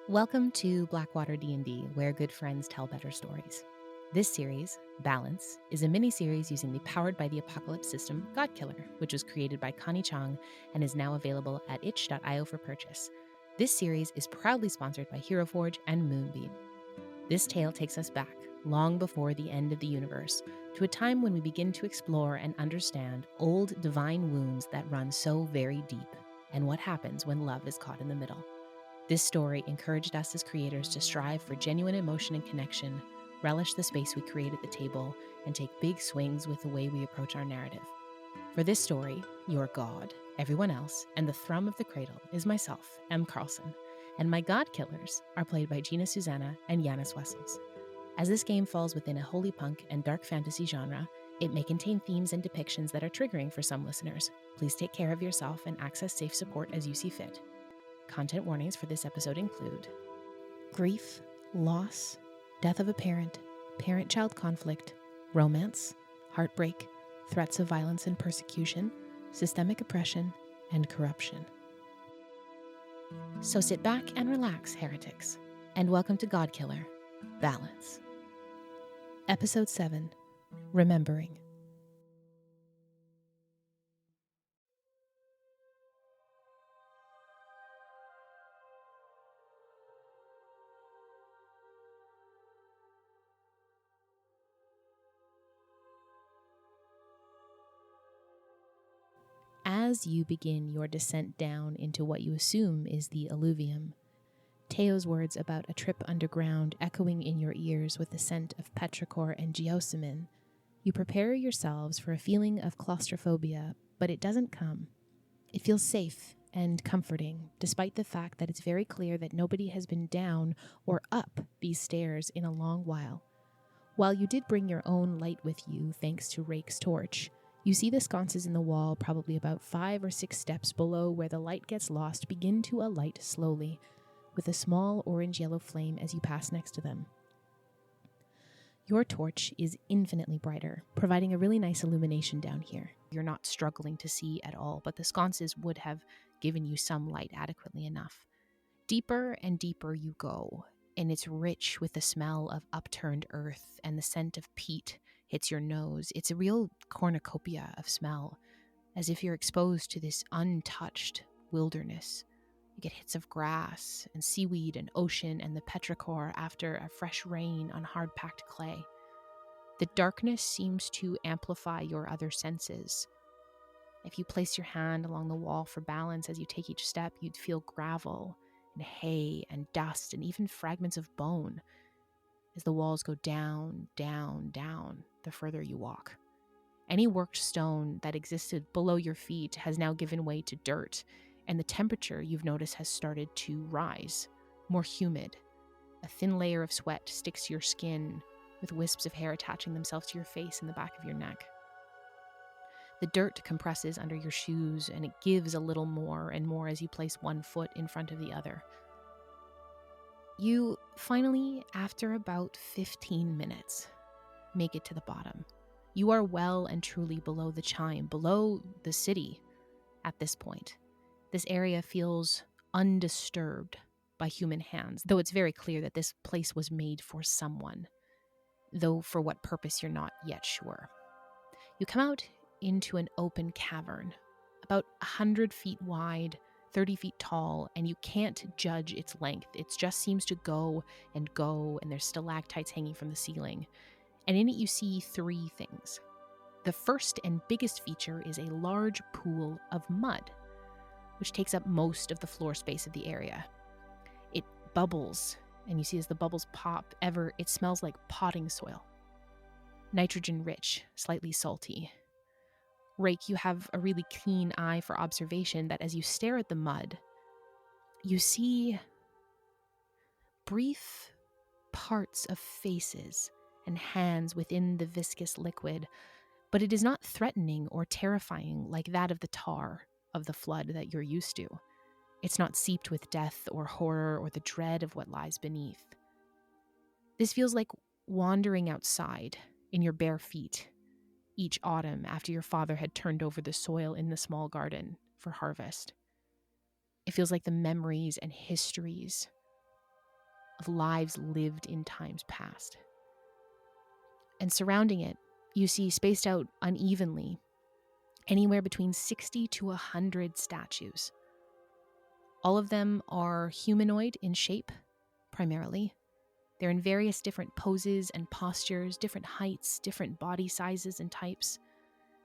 Welcome to Blackwater D&D, where good friends tell better stories. This series, Balance, is a mini-series using the Powered by the Apocalypse system, Godkiller, which was created by Connie Chong and is now available at itch.io for purchase. This series is proudly sponsored by Hero Forge and Moonbeam. This tale takes us back, long before the end of the universe, to a time when we begin to explore and understand old divine wounds that run so very deep, and what happens when love is caught in the middle. This story encouraged us as creators to strive for genuine emotion and connection, relish the space we create at the table, and take big swings with the way we approach our narrative. For this story, your god, everyone else, and the thrum of the cradle is myself, M. Carlson, and my god killers are played by Gina Susanna and Yanis Wessels. As this game falls within a holy punk and dark fantasy genre, it may contain themes and depictions that are triggering for some listeners. Please take care of yourself and access safe support as you see fit. Content warnings for this episode include grief, loss, death of a parent, parent-child conflict, romance, heartbreak, threats of violence and persecution, systemic oppression, and corruption. So sit back and relax, heretics, and welcome to Godkiller, Balance. Episode 7, Remembering. As you begin your descent down into what you assume is the alluvium, Teo's words about a trip underground echoing in your ears with the scent of petrichor and geosamin, you prepare yourselves for a feeling of claustrophobia, but it doesn't come. It feels safe and comforting, despite the fact that it's very clear that nobody has been down or up these stairs in a long while. While you did bring your own light with you, thanks to Rake's torch, you see the sconces in the wall probably about 5 or 6 steps below where the light gets lost begin to alight slowly, with a small orange-yellow flame as you pass next to them. Your torch is infinitely brighter, providing a really nice illumination down here. You're not struggling to see at all, but the sconces would have given you some light adequately enough. Deeper and deeper you go, and it's rich with the smell of upturned earth, and the scent of peat hits your nose. It's a real cornucopia of smell, as if you're exposed to this untouched wilderness. You get hits of grass and seaweed and ocean and the petrichor after a fresh rain on hard-packed clay. The darkness seems to amplify your other senses. If you place your hand along the wall for balance as you take each step, you'd feel gravel and hay and dust and even fragments of bone as the walls go down, down, down the further you walk. Any worked stone that existed below your feet has now given way to dirt, and the temperature, you've noticed, has started to rise, more humid. A thin layer of sweat sticks to your skin, with wisps of hair attaching themselves to your face and the back of your neck. The dirt compresses under your shoes, and it gives a little more and more as you place one foot in front of the other. You finally, after about 15 minutes, make it to the bottom. You are well and truly below the chime, below the city at this point. This area feels undisturbed by human hands, though it's very clear that this place was made for someone, though for what purpose you're not yet sure. You come out into an open cavern, about 100 feet wide, 30 feet tall, and you can't judge its length. It just seems to go, and there's stalactites hanging from the ceiling. And in it you see 3 things. The first and biggest feature is a large pool of mud, which takes up most of the floor space of the area. It bubbles, and you see as the bubbles pop, it smells like potting soil. Nitrogen rich, slightly salty. Rake, you have a really keen eye for observation that as you stare at the mud, you see brief parts of faces and hands within the viscous liquid, but it is not threatening or terrifying like that of the tar of the flood that you're used to. It's not seeped with death or horror or the dread of what lies beneath. This feels like wandering outside in your bare feet each autumn after your father had turned over the soil in the small garden for harvest. It feels like the memories and histories of lives lived in times past. And surrounding it, you see spaced out unevenly anywhere between 60 to 100 statues. All of them are humanoid in shape, primarily. They're in various different poses and postures, different heights, different body sizes and types.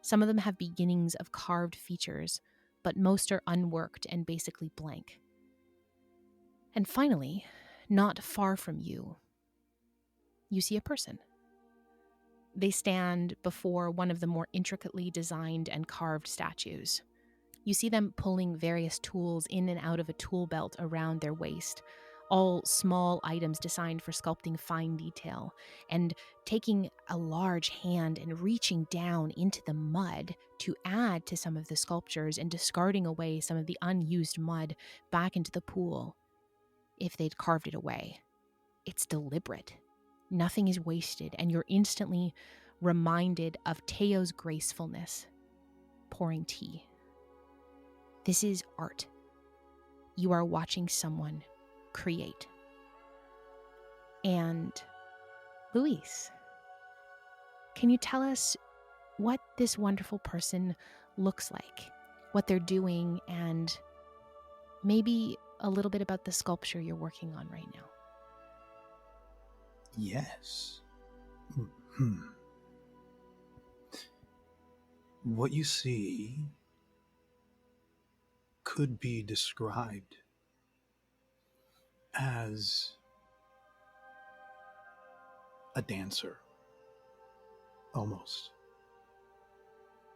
Some of them have beginnings of carved features, but most are unworked and basically blank. And finally, not far from you, you see a person. They stand before one of the more intricately designed and carved statues. You see them pulling various tools in and out of a tool belt around their waist, all small items designed for sculpting fine detail, and taking a large hand and reaching down into the mud to add to some of the sculptures and discarding away some of the unused mud back into the pool if they'd carved it away. It's deliberate. Nothing is wasted, and you're instantly reminded of Teo's gracefulness, pouring tea. This is art. You are watching someone create. And Luis, can you tell us what this wonderful person looks like, what they're doing, and maybe a little bit about the sculpture you're working on right now? Yes. What you see could be described as a dancer, almost.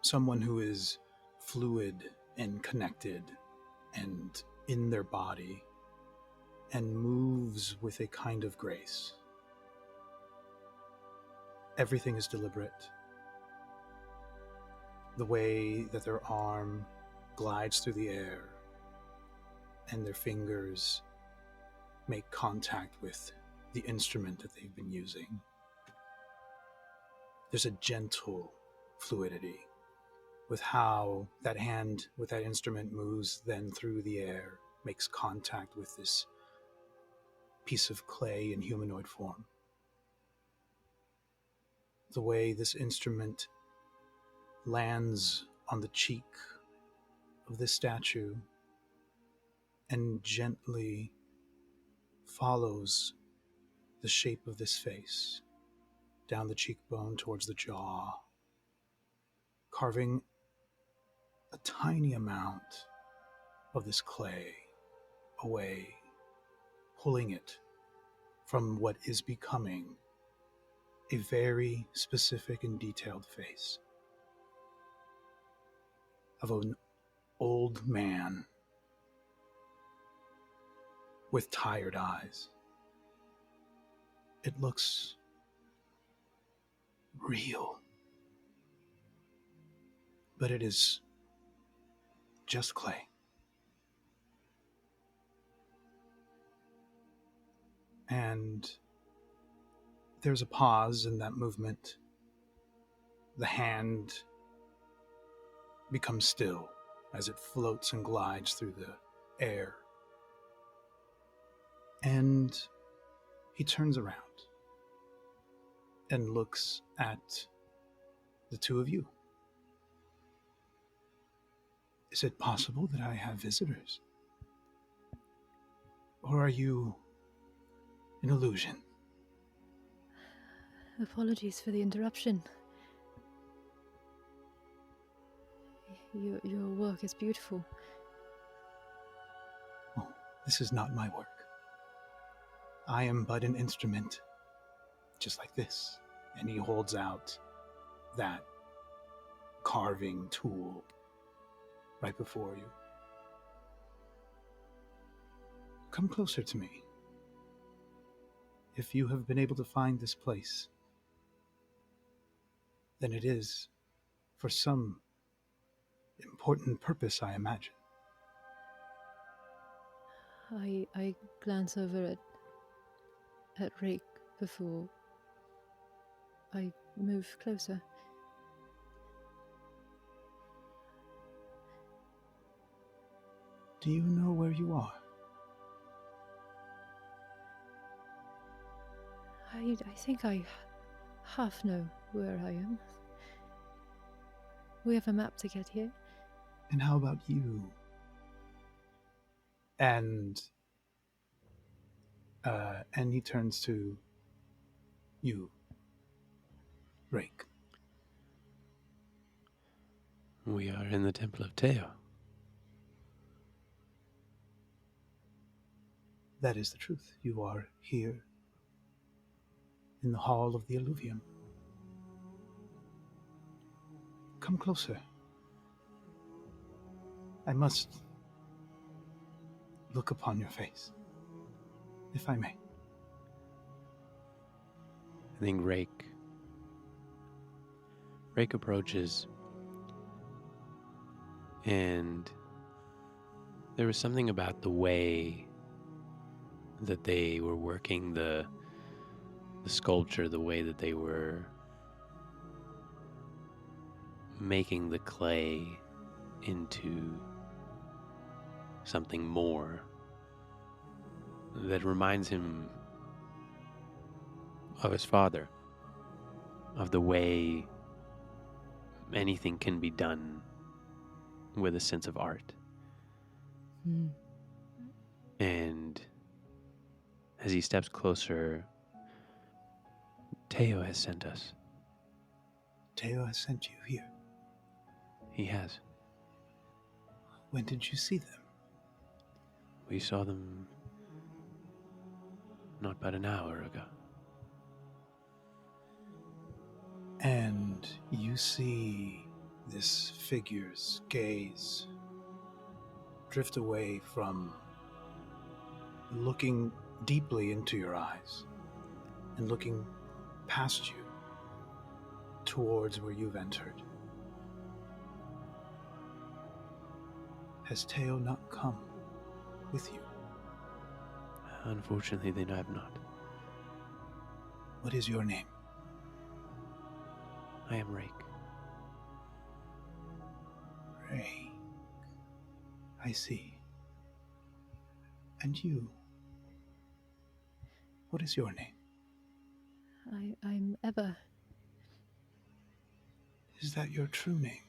Someone who is fluid and connected and in their body and moves with a kind of grace. Everything is deliberate. The way that their arm glides through the air and their fingers make contact with the instrument that they've been using. There's a gentle fluidity with how that hand with that instrument moves then through the air, makes contact with this piece of clay in humanoid form. The way this instrument lands on the cheek of this statue and gently follows the shape of this face down the cheekbone towards the jaw, carving a tiny amount of this clay away, pulling it from what is becoming a very specific and detailed face of an old man with tired eyes. It looks real, but it is just clay. And there's a pause in that movement. The hand becomes still as it floats and glides through the air. And he turns around and looks at the two of you. Is it possible that I have visitors? Or are you an illusion? Apologies for the interruption. Your work is beautiful. Oh, this is not my work. I am but an instrument, just like this. And he holds out that carving tool right before you. Come closer to me. If you have been able to find this place, then it is for some important purpose, I imagine. I glance over at Rick before I move closer. Do you know where you are? I think I half know where I am. We have a map to get here. And how about you? And he turns to you, Rake. We are in the Temple of Teo. That is the truth. You are here in the Hall of the Alluvium. Come closer. I must look upon your face, if I may. I think Rake approaches, and there was something about the way that they were working the sculpture, the way that they were making the clay into something more, that reminds him of his father, of the way anything can be done with a sense of art. And as he steps closer, Teo has sent us. Teo has sent you here. He has. When did you see them? We saw them not but an hour ago. And you see this figure's gaze drift away from looking deeply into your eyes and looking past you towards where you've entered. Has Teo not come with you? Unfortunately, they have not. What is your name? I am Rake. Rake. I see. And you? What is your name? I'm Eva. Is that your true name?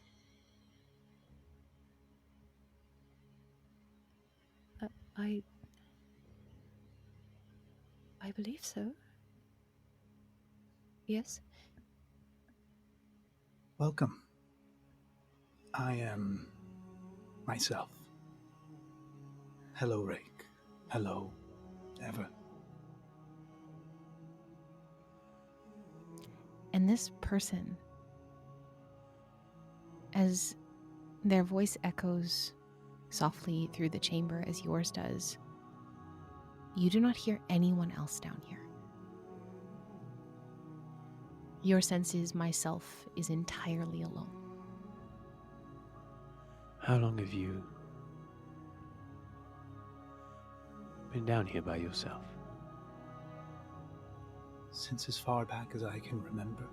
I believe so. Yes. Welcome. I am myself. Hello, Rake. Hello, Eva. And this person, as their voice echoes softly through the chamber as yours does, you do not hear anyone else down here. Your sense is myself is entirely alone. How long have you been down here by yourself? Since as far back as I can remember.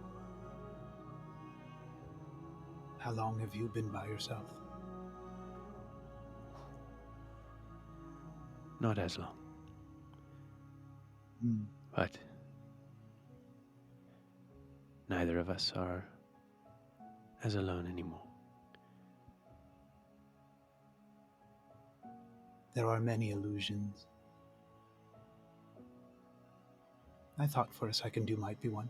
How long have you been by yourself? Not as long. But neither of us are as alone anymore. There are many illusions. I thought for a second you might be one.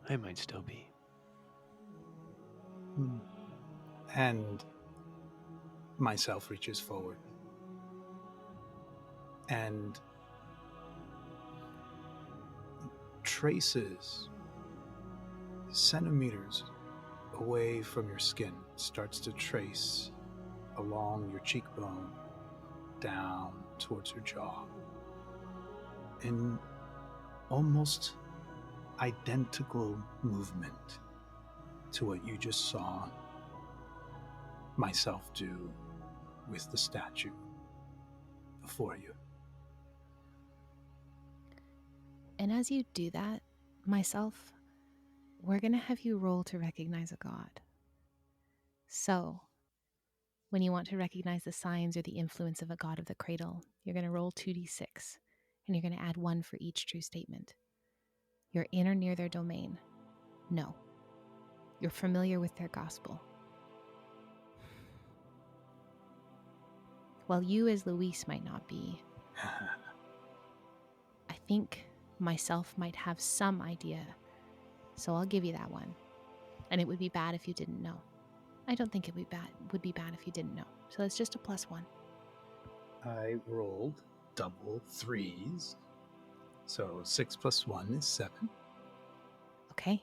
I might still be. And myself reaches forward and traces centimeters away from your skin, starts to trace along your cheekbone down towards your jaw in almost identical movement to what you just saw myself do with the statue before you. And as you do that, myself, we're going to have you roll to recognize a god. So, when you want to recognize the signs or the influence of a god of the cradle, you're going to roll 2d6, And you're going to add 1 for each true statement. You're in or near their domain. No. You're familiar with their gospel. While you as Luis might not be, I think myself might have some idea. So I'll give you that 1. And it would be bad if you didn't know. I don't think it would be bad if you didn't know. So it's just a +1. I rolled double 3s. So 6 + 1 is 7. Okay.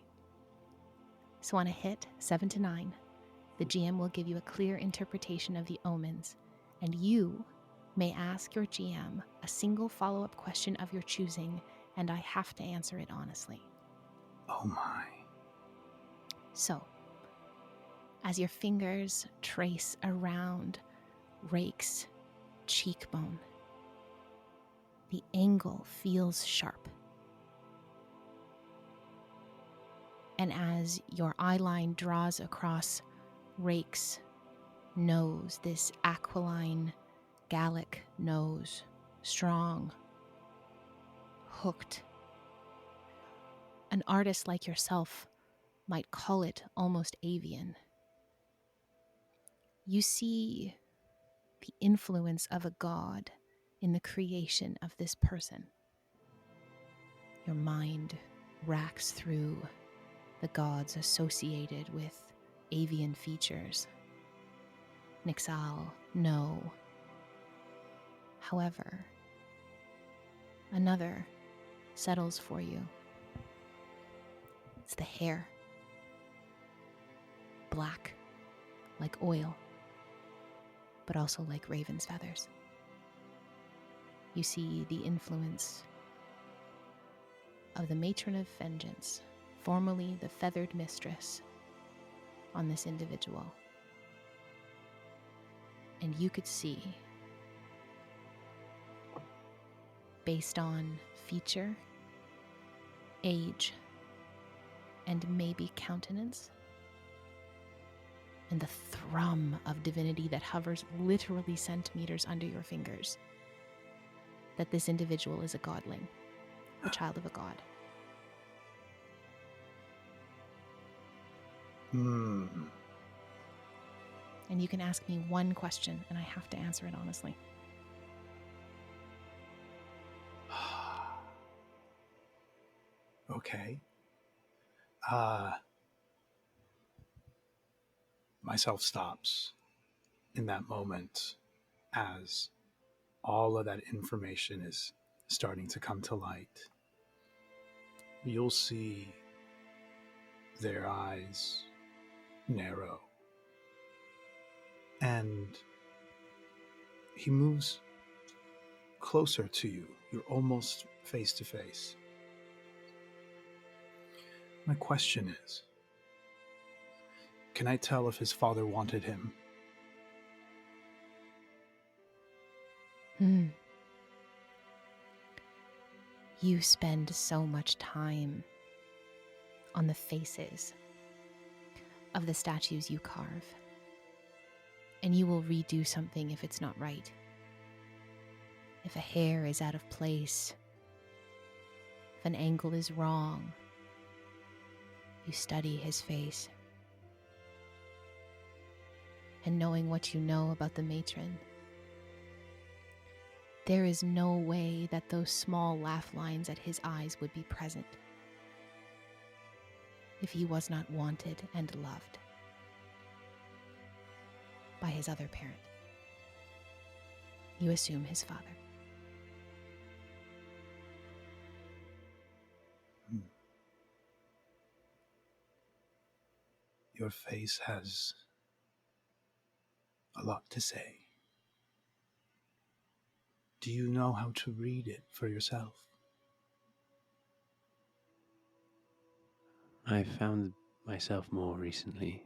So on a hit, 7 to 9, the GM will give you a clear interpretation of the omens, and you may ask your GM a single follow-up question of your choosing, and I have to answer it honestly. Oh my. So, as your fingers trace around Rake's cheekbone, the angle feels sharp. And as your eyeline draws across Rake's nose, this aquiline Gallic nose, strong, hooked. An artist like yourself might call it almost avian. You see the influence of a god in the creation of this person. Your mind racks through the gods associated with avian features. Nixal, no. However, another settles for you. It's the hair. Black, like oil, but also like raven's feathers. You see the influence of the matron of vengeance, formerly the feathered mistress, on this individual. And you could see, based on feature, age, and maybe countenance, and the thrum of divinity that hovers literally centimeters under your fingers, that this individual is a godling, a child of a god. And you can ask me 1 question, and I have to answer it honestly. Okay. Myself stops in that moment as all of that information is starting to come to light. You'll see their eyes narrow. And he moves closer to you. You're almost face to face. My question is, can I tell if his father wanted him? You spend so much time on the faces of the statues you carve, and you will redo something if it's not right. If a hair is out of place, if an angle is wrong, you study his face. And knowing what you know about the matron, there is no way that those small laugh lines at his eyes would be present if he was not wanted and loved by his other parent. You assume his father. Your face has a lot to say. Do you know how to read it for yourself? I found myself more recently.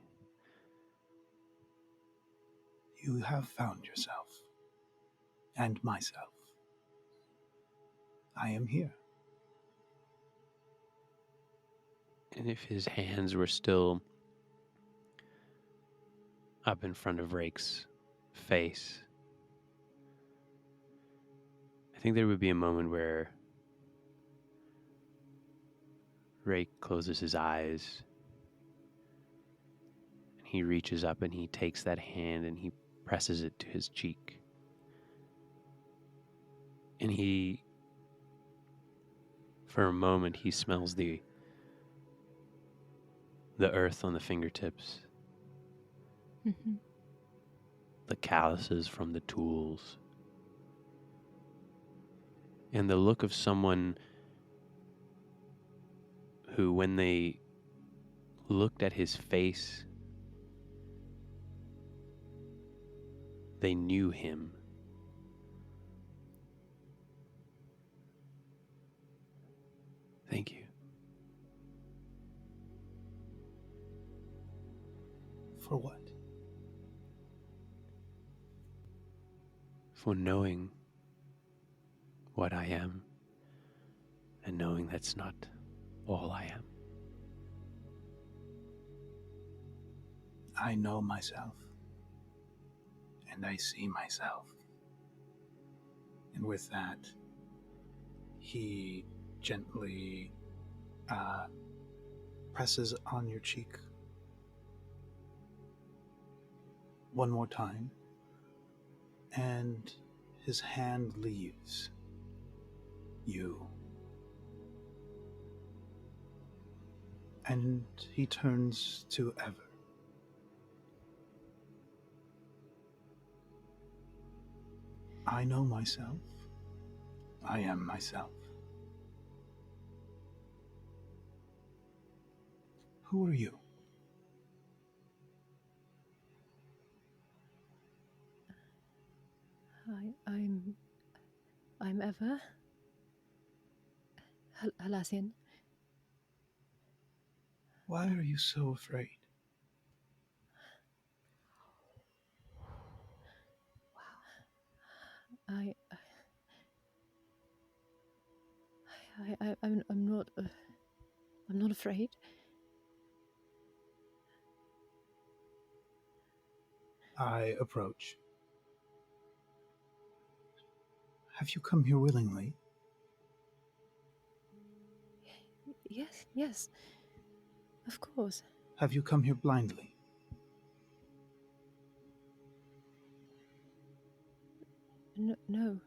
You have found yourself. And myself. I am here. And if his hands were still up in front of Rake's face, I I think there would be a moment where Ray closes his eyes and he reaches up and he takes that hand and he presses it to his cheek. And he, for a moment, he smells the earth on the fingertips, Mm-hmm. the calluses from the tools, and the look of someone who, when they looked at his face, they knew him. Thank you. For what? For knowing what I am and knowing that's not all I am. I know myself. And I see myself. And with that, he gently presses on your cheek one more time, and his hand leaves you. And he turns to Ever. I know myself. I am myself. Who are you? I'm Ever. Halasian. Why are you so afraid? I'm not afraid. I approach. Have you come here willingly? Yes. Of course. Have you come here blindly? No.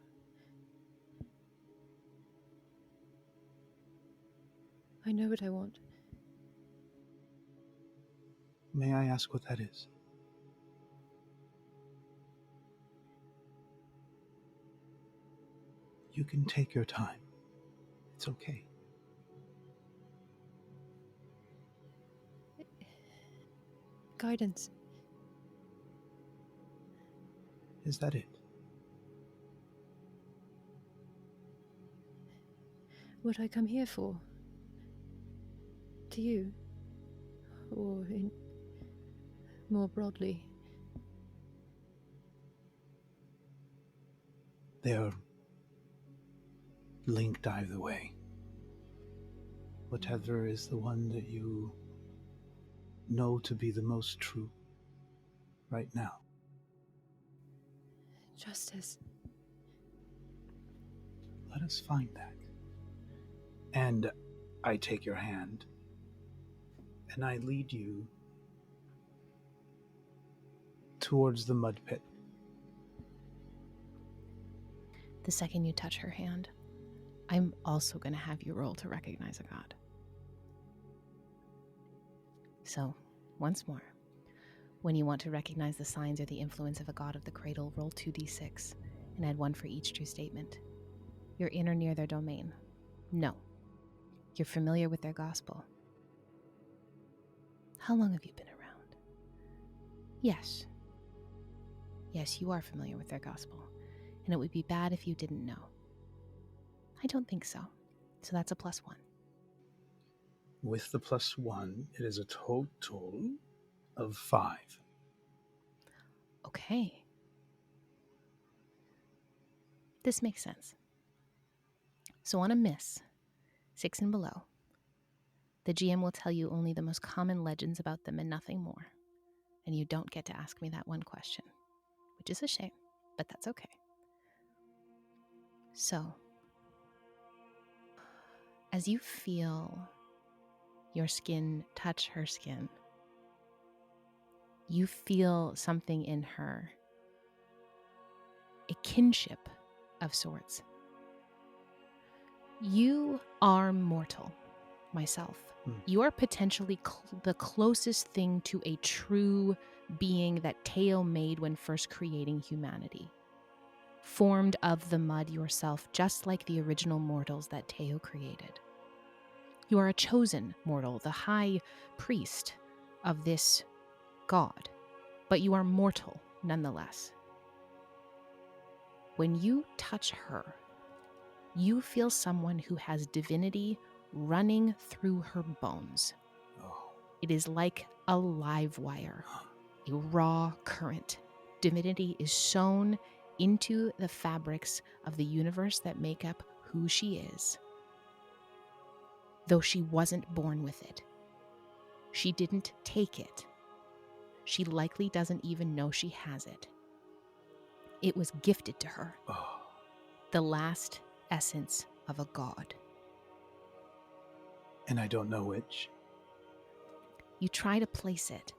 I know what I want. May I ask what that is? You can take your time. It's okay. Guidance. Is that it? What I come here for? To you? Or more broadly? They are linked either way. Whatever is the one that you know to be the most true right now. Justice. Let us find that. And I take your hand and I lead you towards the mud pit. The second you touch her hand, I'm also going to have you roll to recognize a god. So, once more, when you want to recognize the signs or the influence of a god of the cradle, roll 2d6 and add 1 for each true statement. You're in or near their domain. No. You're familiar with their gospel. How long have you been around? Yes. Yes, you are familiar with their gospel, and it would be bad if you didn't know. I don't think so. So that's a +1. With the +1, it is a total of 5. Okay. This makes sense. So on a miss, 6 and below, the GM will tell you only the most common legends about them and nothing more. And you don't get to ask me that one question, which is a shame, but that's okay. So, as you feel your skin touch her skin, you feel something in her, a kinship of sorts. You are mortal, myself. You are potentially the closest thing to a true being that Teo made when first creating humanity. Formed of the mud yourself, just like the original mortals that Teo created. You are a chosen mortal, the high priest of this god, but you are mortal nonetheless. When you touch her, you feel someone who has divinity running through her bones. Oh. It is like a live wire, a raw current. Divinity is sewn into the fabrics of the universe that make up who she is. Though she wasn't born with it. She didn't take it. She likely doesn't even know she has it. It was gifted to her. Oh. The last essence of a god. And I don't know which. You try to place it.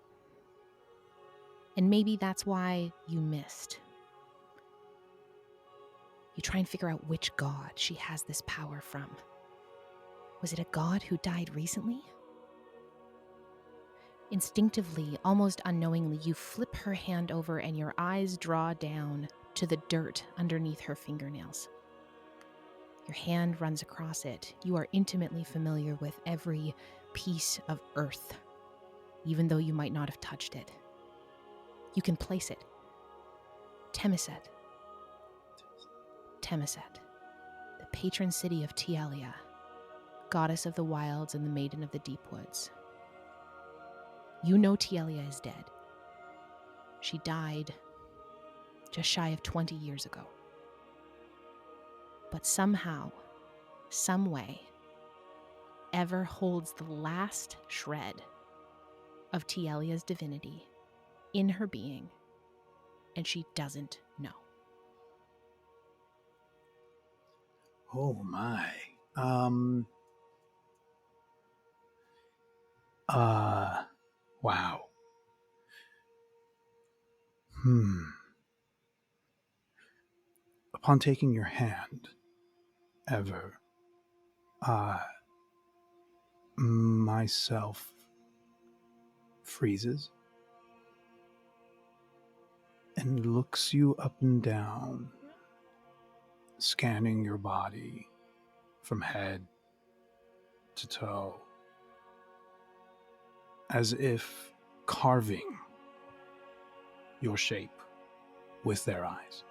And maybe that's why you missed. You try and figure out which god she has this power from. Was it a god who died recently? Instinctively, almost unknowingly, you flip her hand over and your eyes draw down to the dirt underneath her fingernails. Your hand runs across it. You are intimately familiar with every piece of earth, even though you might not have touched it. You can place it. Temiset. Temiset, the patron city of Tialia, goddess of the wilds and the maiden of the deep woods. You know Tialia is dead. She died just shy of 20 years ago. But somehow, some way, Ever holds the last shred of Tialia's divinity in her being, and she doesn't know. Oh my. Wow. Upon taking your hand, Ever, myself freezes and looks you up and down, scanning your body from head to toe, as if carving your shape with their eyes.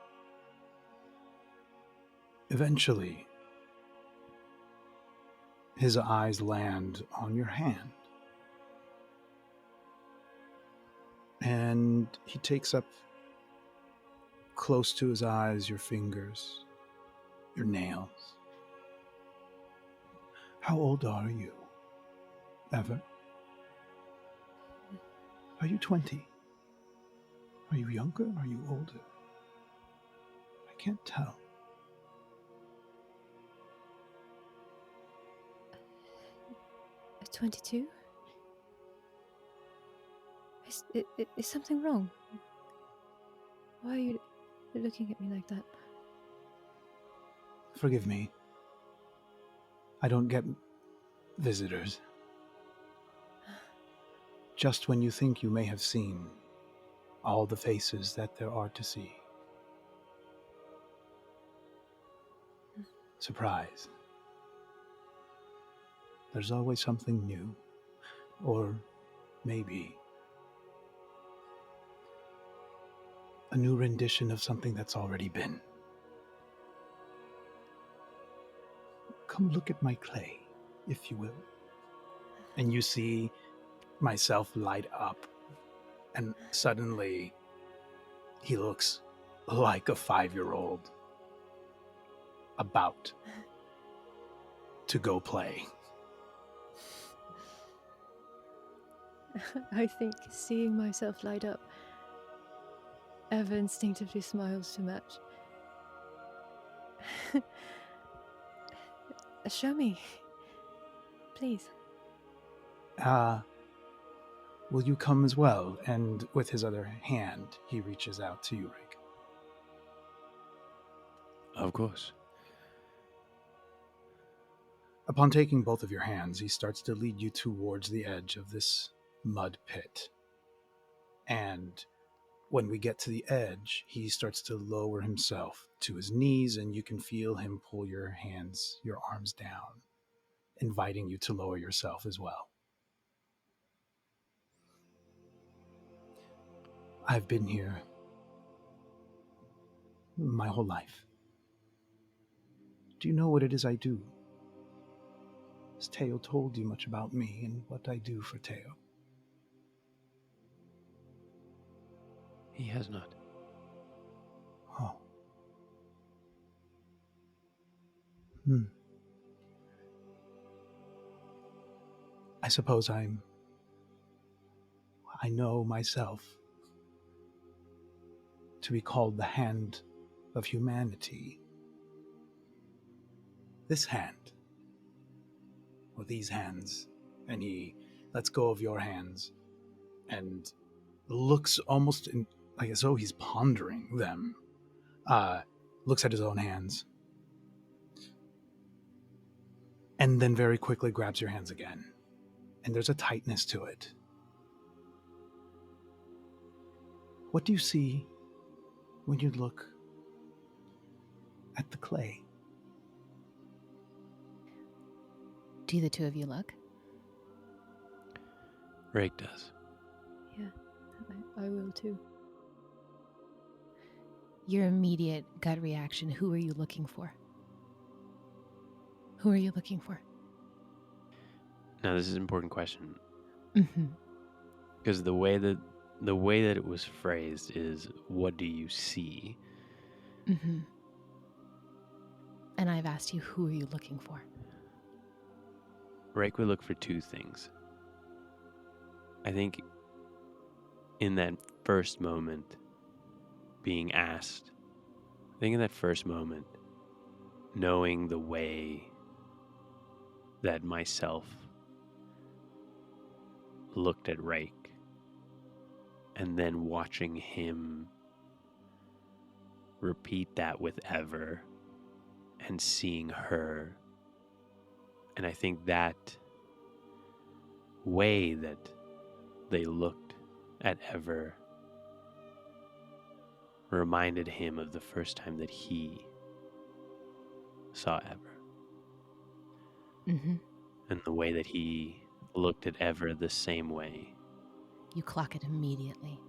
Eventually, his eyes land on your hand, and he takes up close to his eyes your fingers, your nails. How old are you, Ever? Are you 20? Are you younger? Are you older? I can't tell. 22? Is something wrong? Why are you looking at me like that? Forgive me. I don't get visitors. Just when you think you may have seen all the faces that there are to see. Surprise. There's always something new, or maybe a new rendition of something that's already been. Come look at my clay, if you will. And you see myself light up, and suddenly he looks like a 5-year-old about to go play. I think seeing myself light up, Eva instinctively smiles to match. Show me. Please. Will you come as well? And with his other hand, he reaches out to you, Rick. Of course. Upon taking both of your hands, he starts to lead you towards the edge of this mud pit. And when we get to the edge, he starts to lower himself to his knees, and you can feel him pull your arms down, inviting you to lower yourself as well. I've been here my whole life. Do you know what it is I do? Has Teo told you much about me and what I do for Teo? He has not. Oh. I suppose I know myself to be called the hand of humanity. This hand, or these hands, and he lets go of your hands and looks almost like as though he's pondering them. Looks at his own hands, and then very quickly grabs your hands again. And there's a tightness to it. What do you see when you look at the clay? Do the two of you look? Rake does. Yeah, I will too. Your immediate gut reaction, who are you looking for? Who are you looking for? Now, this is an important question. Mm-hmm. Because the way that it was phrased is, what do you see? Mm-hmm. And I've asked you, who are you looking for? Rake would look for two things. I think in that first moment, being asked, I think in that first moment, knowing the way that myself looked at Rake, and then watching him repeat that with Ever and seeing her. And I think that way that they looked at Ever reminded him of the first time that he saw Ever. Mm-hmm. And the way that he looked at Ever the same way. You clock it immediately.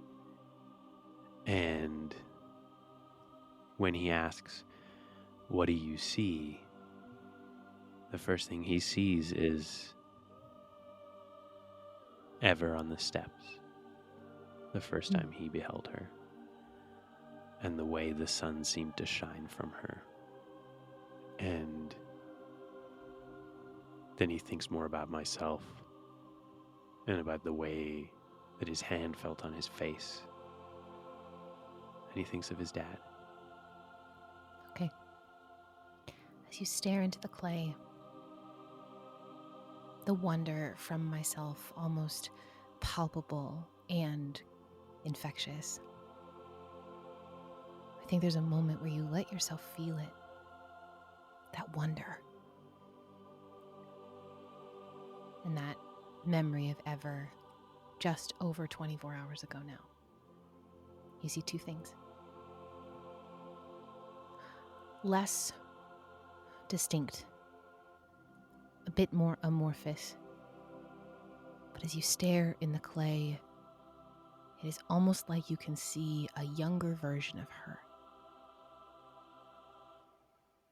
And when he asks, what do you see? The first thing he sees is Ever on the steps. The first time he beheld her. And the way the sun seemed to shine from her. And then he thinks more about myself and about the way that his hand felt on his face. And he thinks of his dad. Okay. As you stare into the clay, the wonder from myself almost palpable and infectious. I think there's a moment where you let yourself feel it. That wonder. And that memory of Ever just over 24 hours ago now. You see two things. Less distinct, a bit more amorphous. But as you stare in the clay, it is almost like you can see a younger version of her.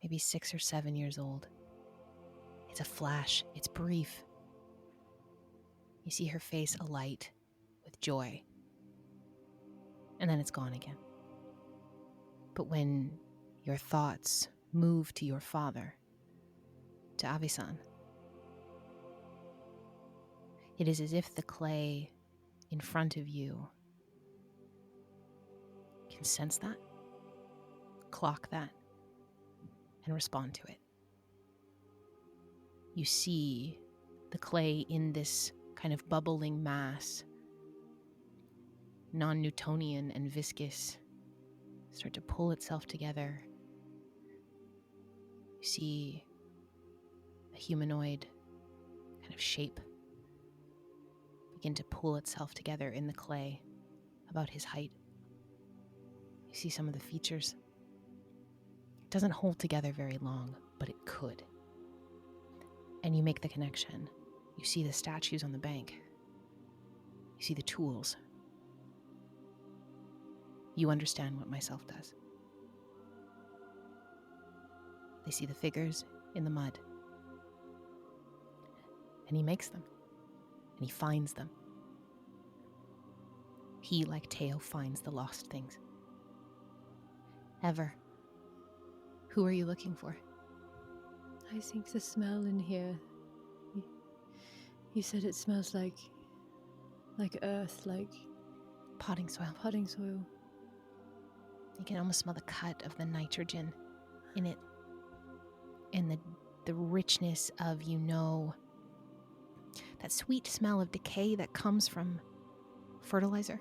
Maybe 6 or 7 years old. It's a flash, it's brief. You see her face alight with joy. And then it's gone again. But when your thoughts move to your father, to Avisan, it is as if the clay in front of you can sense that, clock that, and respond to it. You see the clay in this kind of bubbling mass, non-Newtonian and viscous, start to pull itself together. You see a humanoid kind of shape begin to pull itself together in the clay about his height. You see some of the features. It doesn't hold together very long, but it could. And you make the connection. You see the statues on the bank. You see the tools. You understand what myself does. They see the figures in the mud. And he makes them. And he finds them. He, like Teo, finds the lost things. Ever, who are you looking for? I think the smell in here. You said it smells like earth, like Potting soil. potting soil. You can almost smell the cut of the nitrogen in it. And the richness of, that sweet smell of decay that comes from fertilizer,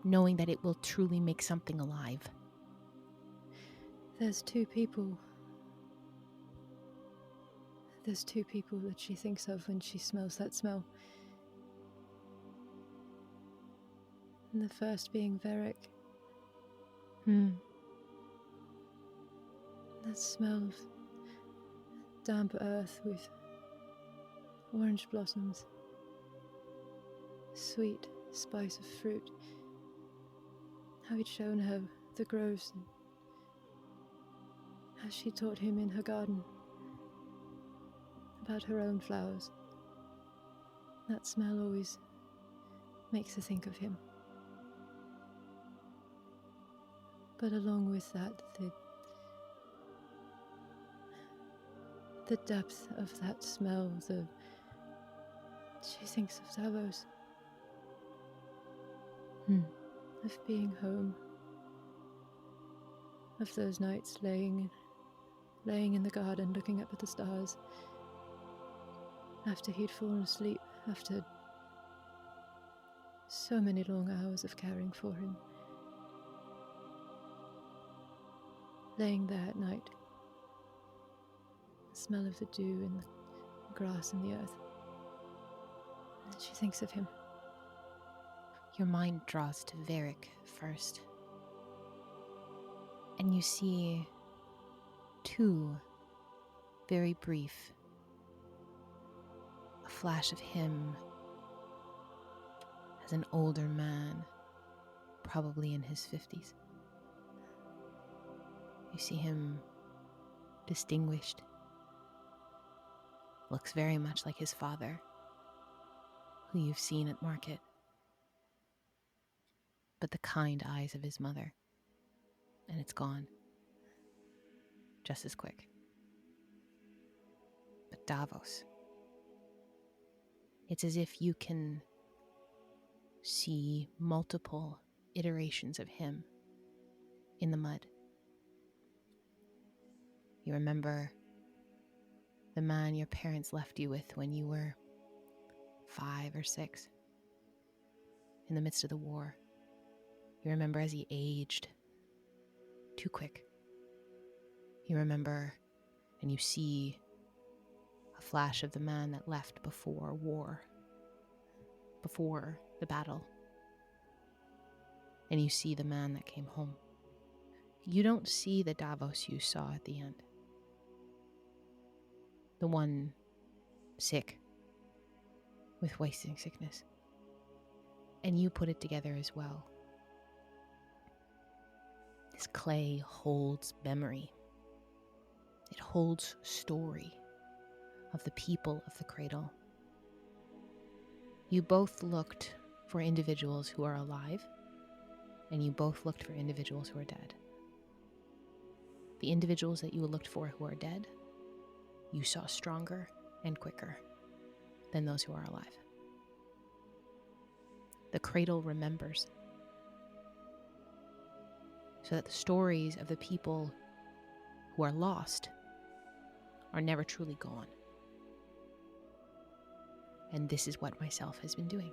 knowing that it will truly make something alive. There's two people that she thinks of when she smells that smell. And the first being Varric. That smell of damp earth with orange blossoms, sweet spice of fruit. How he'd shown her the groves, and how she taught him in her garden about her own flowers. That smell always makes her think of him. But along with that, the depth of that smell, she thinks of Davos. Of being home. Of those nights laying in the garden looking up at the stars. After he'd fallen asleep, after so many long hours of caring for him. Laying there at night. The smell of the dew and the grass and the earth. And she thinks of him. Your mind draws to Varric first. And you see two very brief, a flash of him as an older man, probably in his 50s. You see him distinguished, looks very much like his father, who you've seen at market, but the kind eyes of his mother, and it's gone, just as quick. But Davos, it's as if you can see multiple iterations of him in the mud. You remember the man your parents left you with when you were 5 or 6, in the midst of the war. You remember as he aged too quick. You remember and you see a flash of the man that left before war, before the battle. And you see the man that came home. You don't see the Davos you saw at the end. The one sick with wasting sickness. And you put it together as well. This clay holds memory. It holds story of the people of the cradle. You both looked for individuals who are alive, and you both looked for individuals who are dead. The individuals that you looked for who are dead, you saw stronger and quicker than those who are alive. The cradle remembers, so that the stories of the people who are lost are never truly gone. And this is what myself has been doing.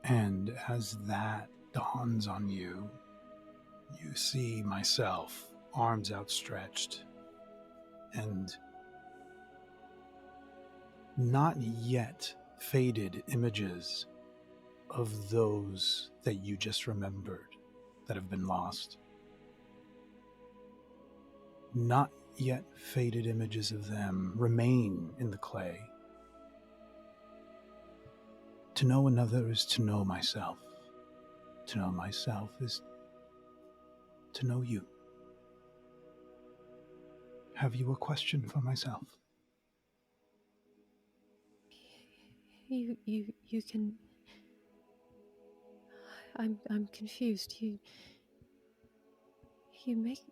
And as that dawns on you, you see myself, arms outstretched, and not yet faded images of those that you just remembered that have been lost. Not yet faded images of them remain in the clay. To know another is to know myself. To know myself is to know you. Have you a question for myself? You can. I'm confused. You make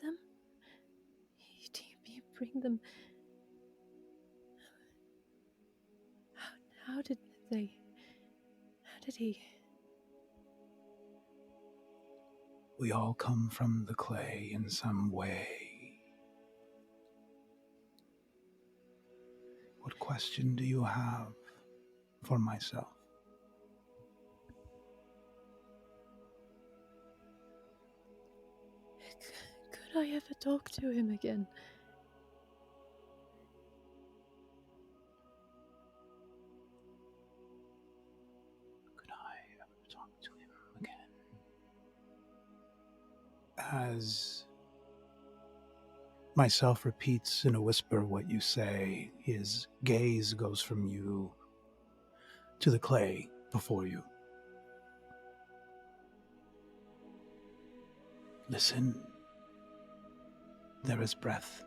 them? You bring them? How did they? How did he? We all come from the clay in some way. What question do you have for myself? Could I ever talk to him again? Could I ever talk to him again? As myself repeats in a whisper what you say, his gaze goes from you to the clay before you. Listen. There is breath.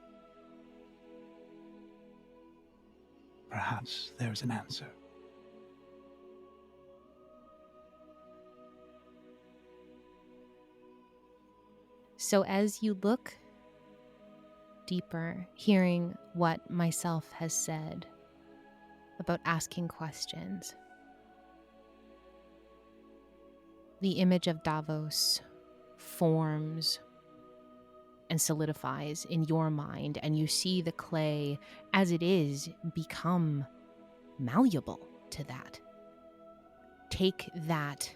Perhaps there's an answer. So as you look deeper, hearing what myself has said about asking questions, the image of Davos forms and solidifies in your mind, and you see the clay as it is become malleable to that. Take that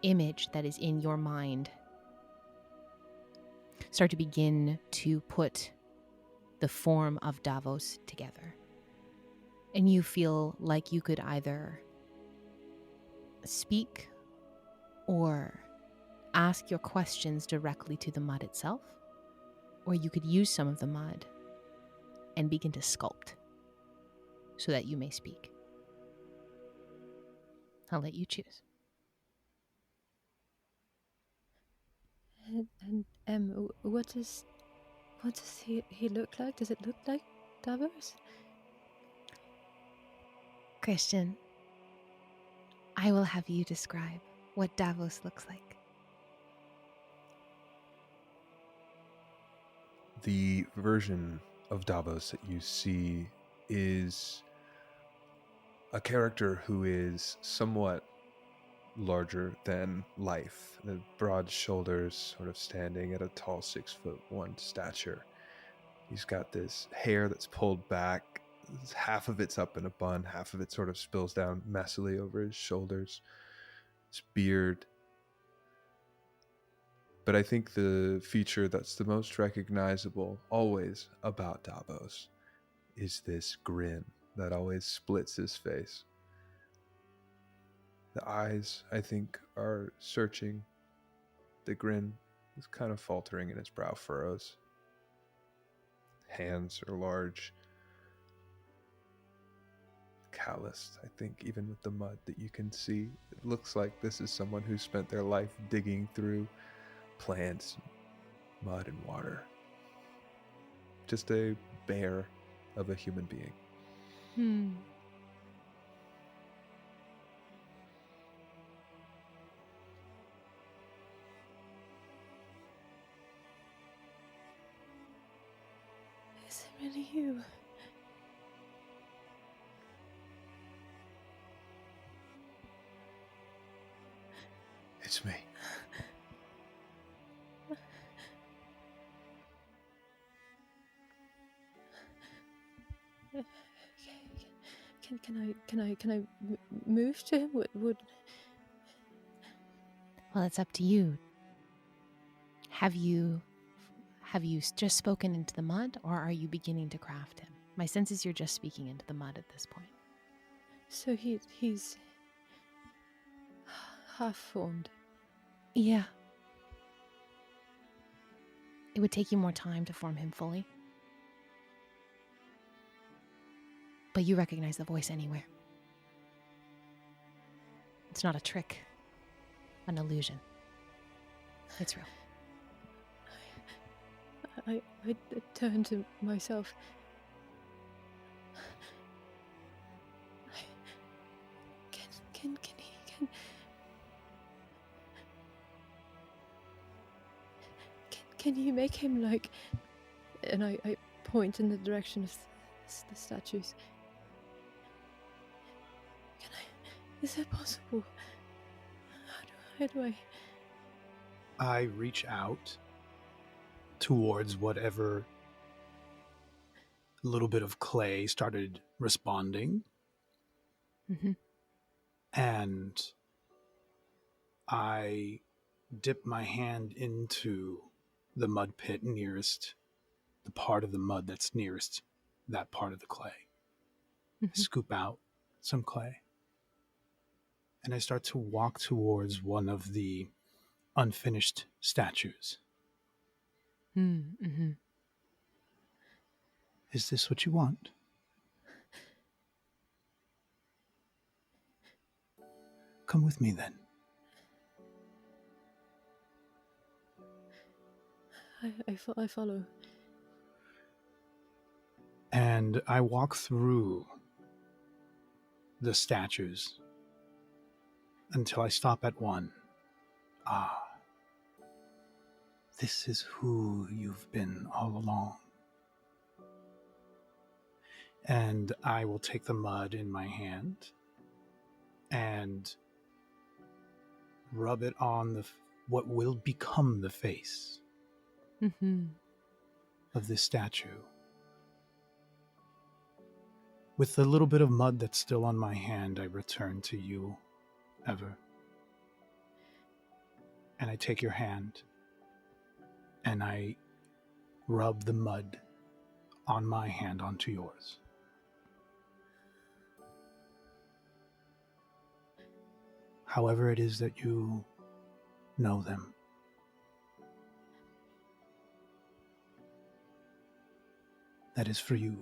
image that is in your mind, start to begin to put the form of Davos together. And you feel like you could either speak or ask your questions directly to the mud itself, or you could use some of the mud and begin to sculpt so that you may speak. I'll let you choose. And what does he look like? Does it look like Davos? Christian, I will have you describe what Davos looks like. The version of Davos that you see is a character who is somewhat larger than life. The broad shoulders, sort of standing at a tall 6'1" stature. He's got this hair that's pulled back. Half of it's up in a bun, half of it sort of spills down messily over his shoulders. His beard. But I think the feature that's the most recognizable always about Davos is this grin that always splits his face. The eyes, I think, are searching. The grin is kind of faltering in his brow furrows. Hands are large, calloused, I think, even with the mud that you can see. It looks like this is someone who spent their life digging through plants, mud, and water. Just a bear of a human being. Is it really you? It's me. Can I move to him? Would Well, it's up to you. Have you just spoken into the mud, or are you beginning to craft him? My sense is you're just speaking into the mud at this point. so he's half formed. Yeah. It would take you more time to form him fully. But you recognize the voice anywhere. It's not a trick, an illusion. It's real. I turn to myself. Can you make him like? And I point in the direction of the statues. Can I? Is it possible? How do I? I reach out towards whatever little bit of clay started responding. Mm-hmm. And I dip my hand into the mud pit nearest the part of the mud that's nearest that part of the clay. Mm-hmm. Scoop out some clay. And I start to walk towards one of the unfinished statues. Mm-hmm. Is this what you want? Come with me then. I follow. And I walk through the statues until I stop at one. Ah, this is who you've been all along. And I will take the mud in my hand and rub it on what will become the face Mm-hmm. of this statue. With the little bit of mud that's still on my hand, I return to you, Ever. And I take your hand and I rub the mud on my hand onto yours. However it is that you know them. That is for you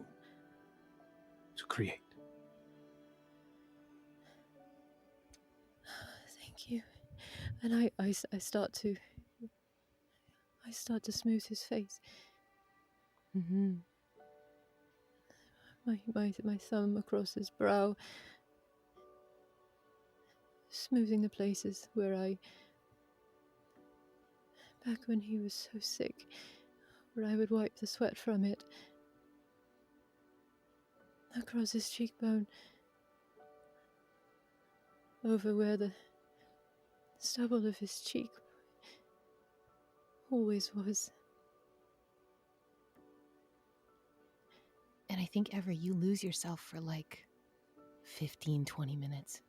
to create. Thank you. And I start to smooth his face. Mm-hmm. My thumb across his brow, smoothing the places where back when he was so sick, where I would wipe the sweat from it, across his cheekbone, over where the stubble of his cheek always was. And I think, Ever, you lose yourself for like 15, 20 minutes.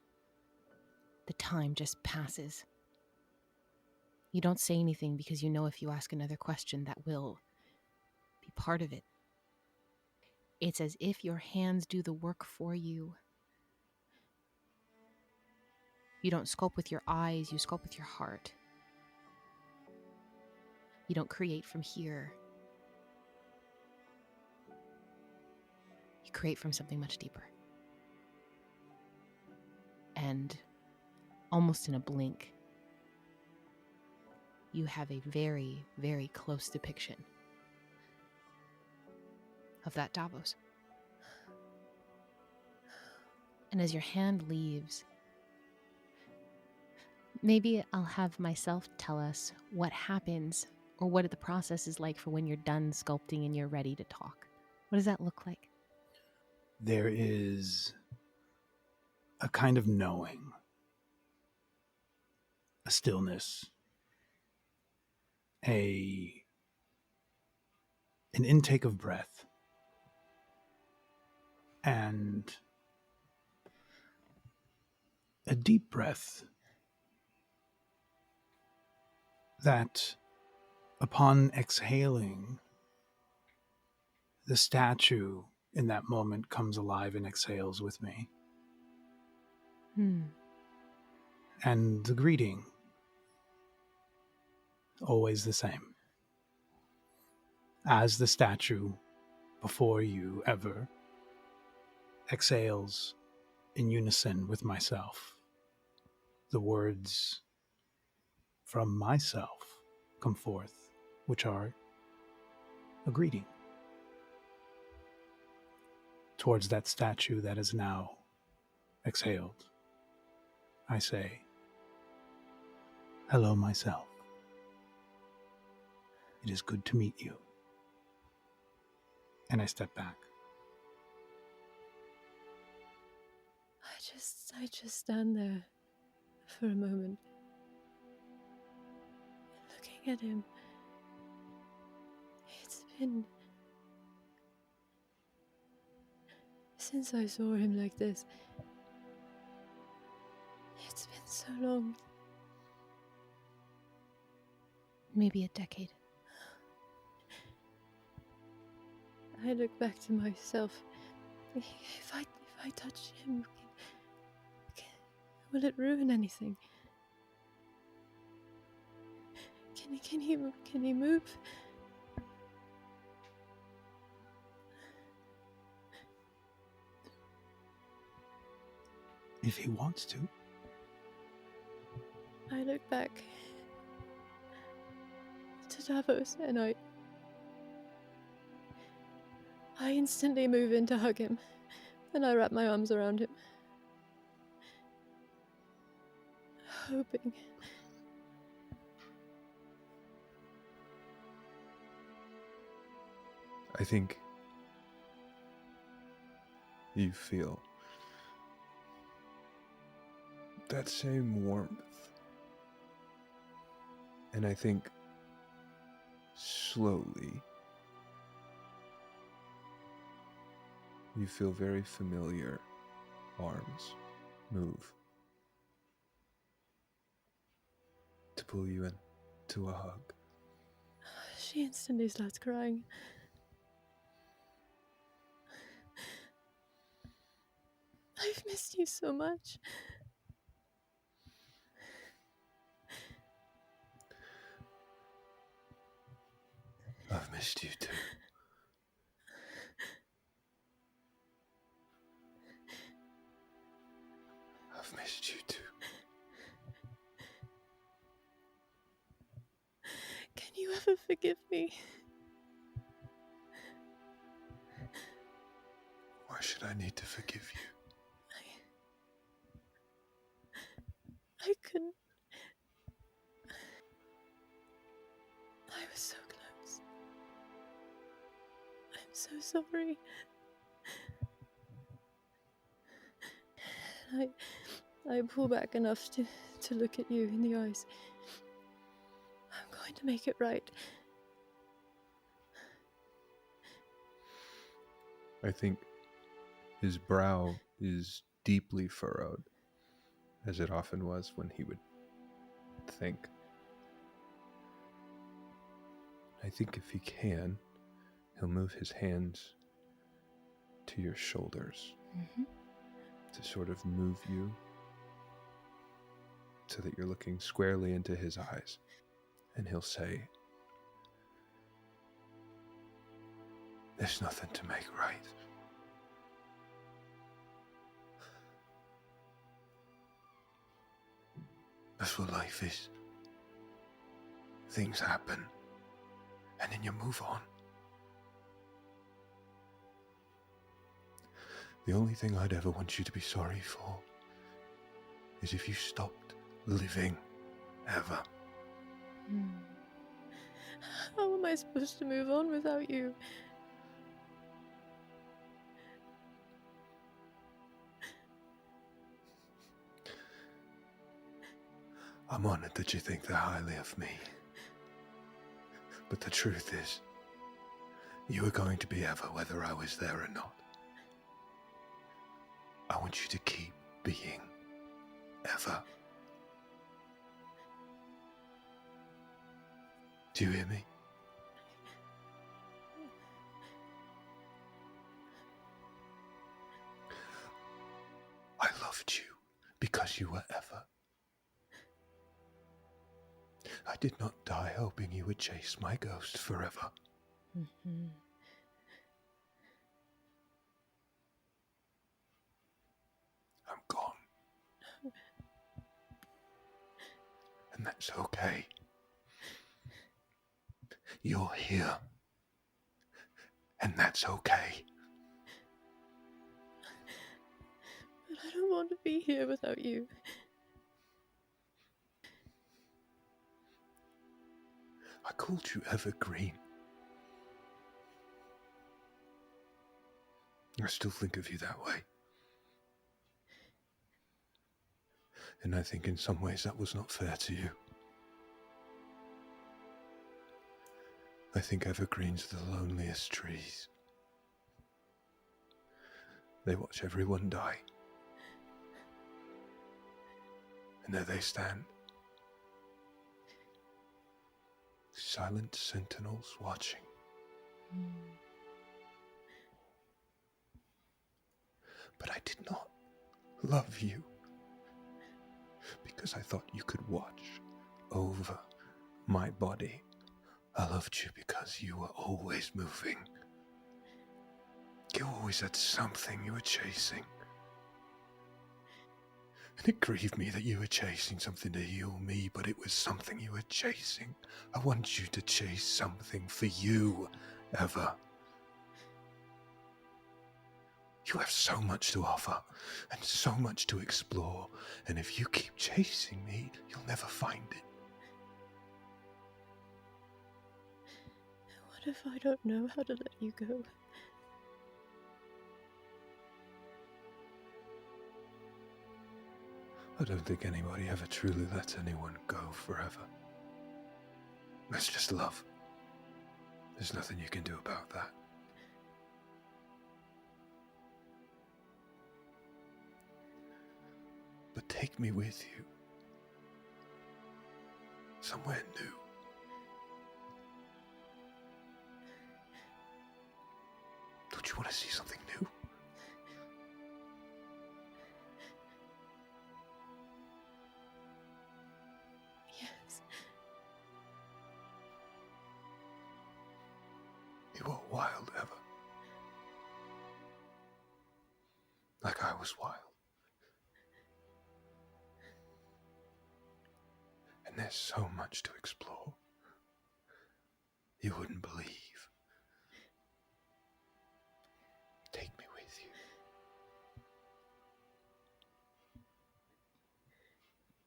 The time just passes. You don't say anything because you know if you ask another question, that will be part of it. It's as if your hands do the work for you. You don't sculpt with your eyes, you sculpt with your heart. You don't create from here. You create from something much deeper. And almost in a blink, you have a very, very close depiction of that Davos. And as your hand leaves, maybe I'll have myself tell us what happens or what the process is like for when you're done sculpting and you're ready to talk. What does that look like? There is a kind of knowing, a stillness, an intake of breath, and a deep breath that, upon exhaling, the statue in that moment comes alive and exhales with me. And the greeting, always the same. As the statue before you ever exhales in unison with myself, the words from myself come forth, which are a greeting towards that statue that is now exhaled. I say, hello, myself. It is good to meet you. And I step back. I just stand there for a moment, looking at him. It's been since I saw him like this. It's been so long. Maybe a decade. I look back to myself. If I touch him, will it ruin anything? Can he move? If he wants to. I look back to Davos and I instantly move in to hug him, and I wrap my arms around him, hoping. I think you feel that same warmth. And I think slowly you feel very familiar arms move to pull you into a hug. She instantly starts crying. I've missed you so much. I've missed you too. I've missed you too. Can you ever forgive me? Why should I need to forgive you? I couldn't. I was so close. I'm so sorry. I pull back enough to look at you in the eyes. I'm going to make it right. I think his brow is deeply furrowed, as it often was when he would think. I think if he can, he'll move his hands to your shoulders to sort of move you so that you're looking squarely into his eyes. And he'll say, there's nothing to make right. That's what life is. Things happen, and then you move on. The only thing I'd ever want you to be sorry for is if you stopped living, ever. How am I supposed to move on without you? I'm honored that you think that highly of me. But the truth is, you were going to be ever whether I was there or not. I want you to keep being ever. Do you hear me? I loved you because you were ever. I did not die hoping you would chase my ghost forever. Mm-hmm. I'm gone. And that's okay. You're here. And that's okay. But I don't want to be here without you. I called you Evergreen. I still think of you that way. And I think in some ways that was not fair to you. I think evergreens are the loneliest trees. They watch everyone die. And there they stand. Silent sentinels watching. But I did not love you because I thought you could watch over my body. I loved you because you were always moving. You always had something you were chasing. And it grieved me that you were chasing something to heal me, but it was something you were chasing. I want you to chase something for you, Ever. You have so much to offer and so much to explore, and if you keep chasing me, you'll never find it. What if I don't know how to let you go? I don't think anybody ever truly lets anyone go forever. That's just love. There's nothing you can do about that. But take me with you. Somewhere new. Don't you want to see something new? Yes. You were wild, Ever. Like I was wild. And there's so much to explore. You wouldn't believe. Take me with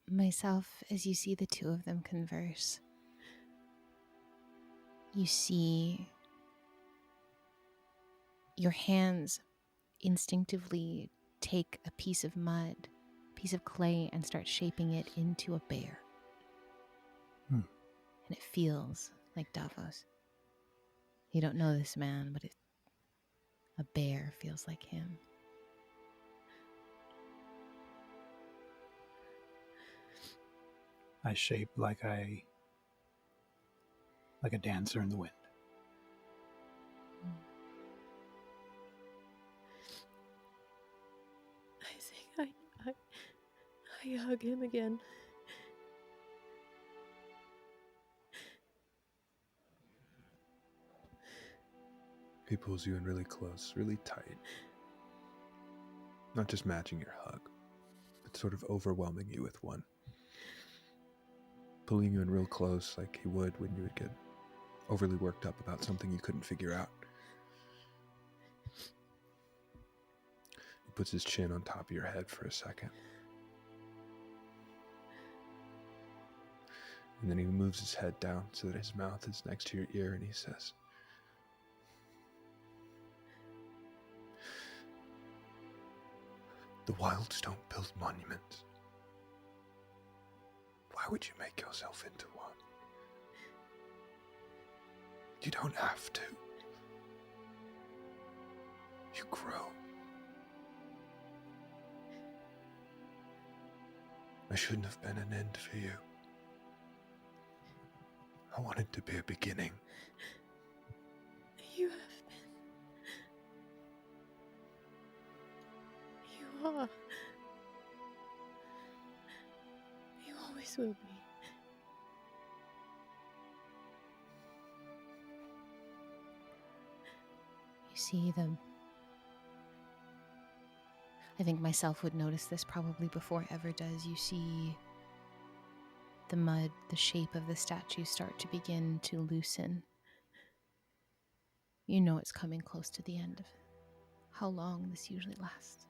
you. Myself, as you see the two of them converse, you see your hands instinctively take a piece of mud, a piece of clay, and start shaping it into a bear. And it feels like Davos. You don't know this man, but a bear feels like him. I shape like a dancer in the wind. I think I hug him again. He pulls you in really close, really tight. Not just matching your hug, but sort of overwhelming you with one. Pulling you in real close like he would when you would get overly worked up about something you couldn't figure out. He puts his chin on top of your head for a second. And then he moves his head down so that his mouth is next to your ear and he says, "The wilds don't build monuments. Why would you make yourself into one? You don't have to. You grow. I shouldn't have been an end for you. I wanted to be a beginning. You have been. You are. You always will be. You see them. I think myself would notice this probably before Ever does. You see the mud, the shape of the statue start to begin to loosen. You know it's coming close to the end of how long this usually lasts.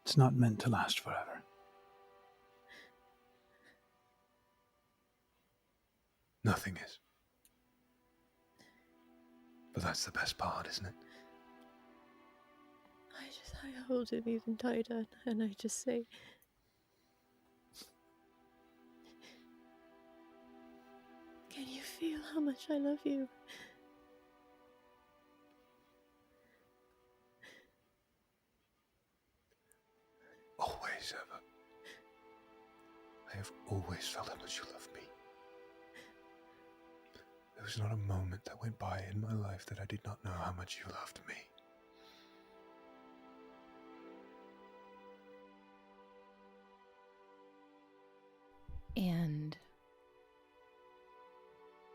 It's not meant to last forever. Nothing is. But that's the best part, isn't it? I hold him even tighter and I just say, can you feel how much I love you? Always, Ever. I have always felt how much you love me. There was not a moment that went by in my life that I did not know how much you loved me. And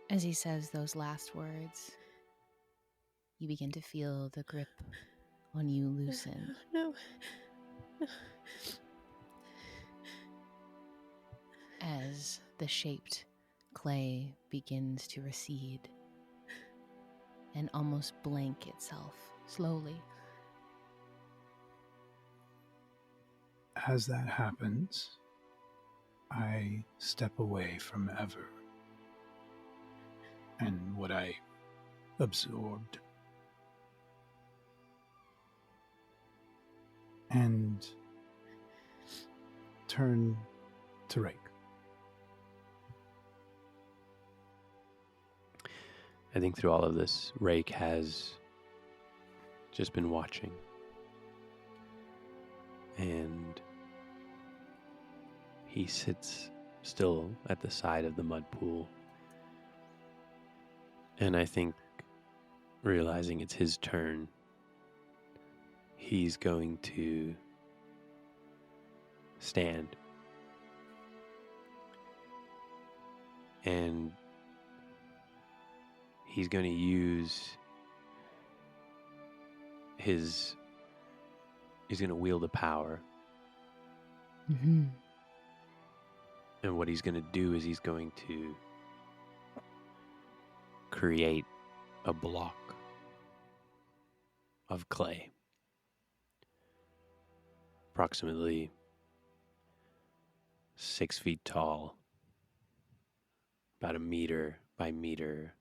as he says those last words, you begin to feel the grip on you loosen. No. As the shaped clay begins to recede and almost blank itself slowly. As that happens, I step away from Ever and what I absorbed, and turn to Rake. I think through all of this, Rake has just been watching. And he sits still at the side of the mud pool. And I think, realizing it's his turn, he's going to stand. And he's going to use he's going to wield the power. Mm-hmm. And what he's going to do is he's going to create a block of clay, approximately 6 feet tall, about a meter by meter,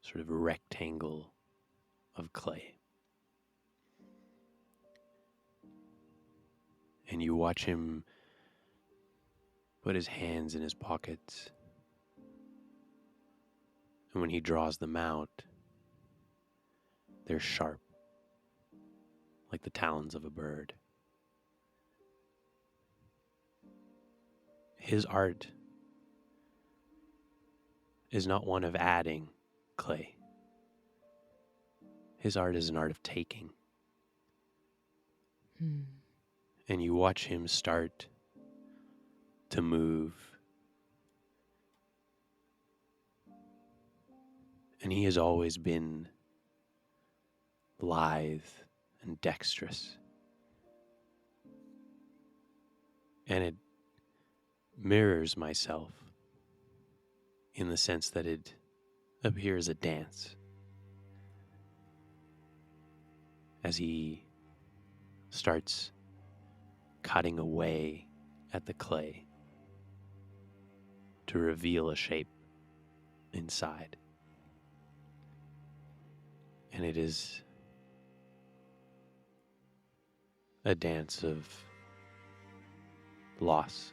sort of a rectangle of clay. And you watch him put his hands in his pockets. And when he draws them out, they're sharp, like the talons of a bird. His art is not one of adding clay. His art is an art of taking. And you watch him start to move. And he has always been lithe and dexterous. And it mirrors myself in the sense that it appears a dance as he starts cutting away at the clay to reveal a shape inside. And it is a dance of loss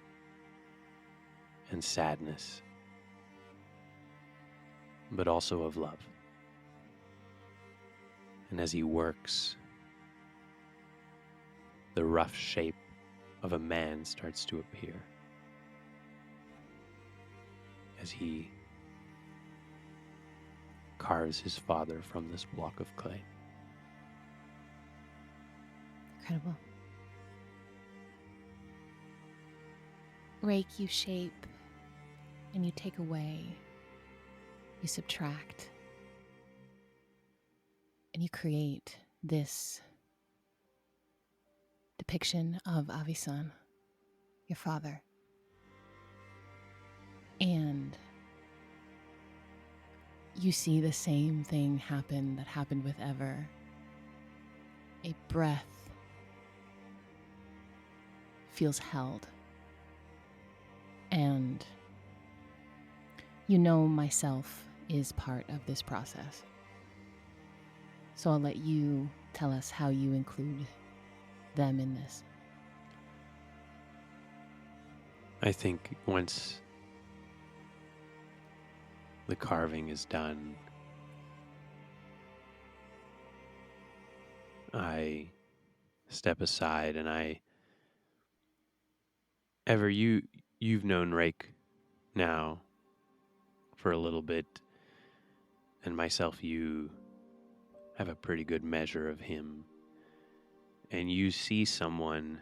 and sadness, but also of love. And as he works, the rough shape of a man starts to appear as he carves his father from this block of clay. Incredible. Rake, you shape and you take away, you subtract, and you create this depiction of Avisan, your father. And you see the same thing happen that happened with Ever. A breath feels held. And you know myself is part of this process. So I'll let you tell us how you include them in this. I think once the carving is done, I step aside and you've known Rake now for a little bit, and myself, you have a pretty good measure of him. And you see someone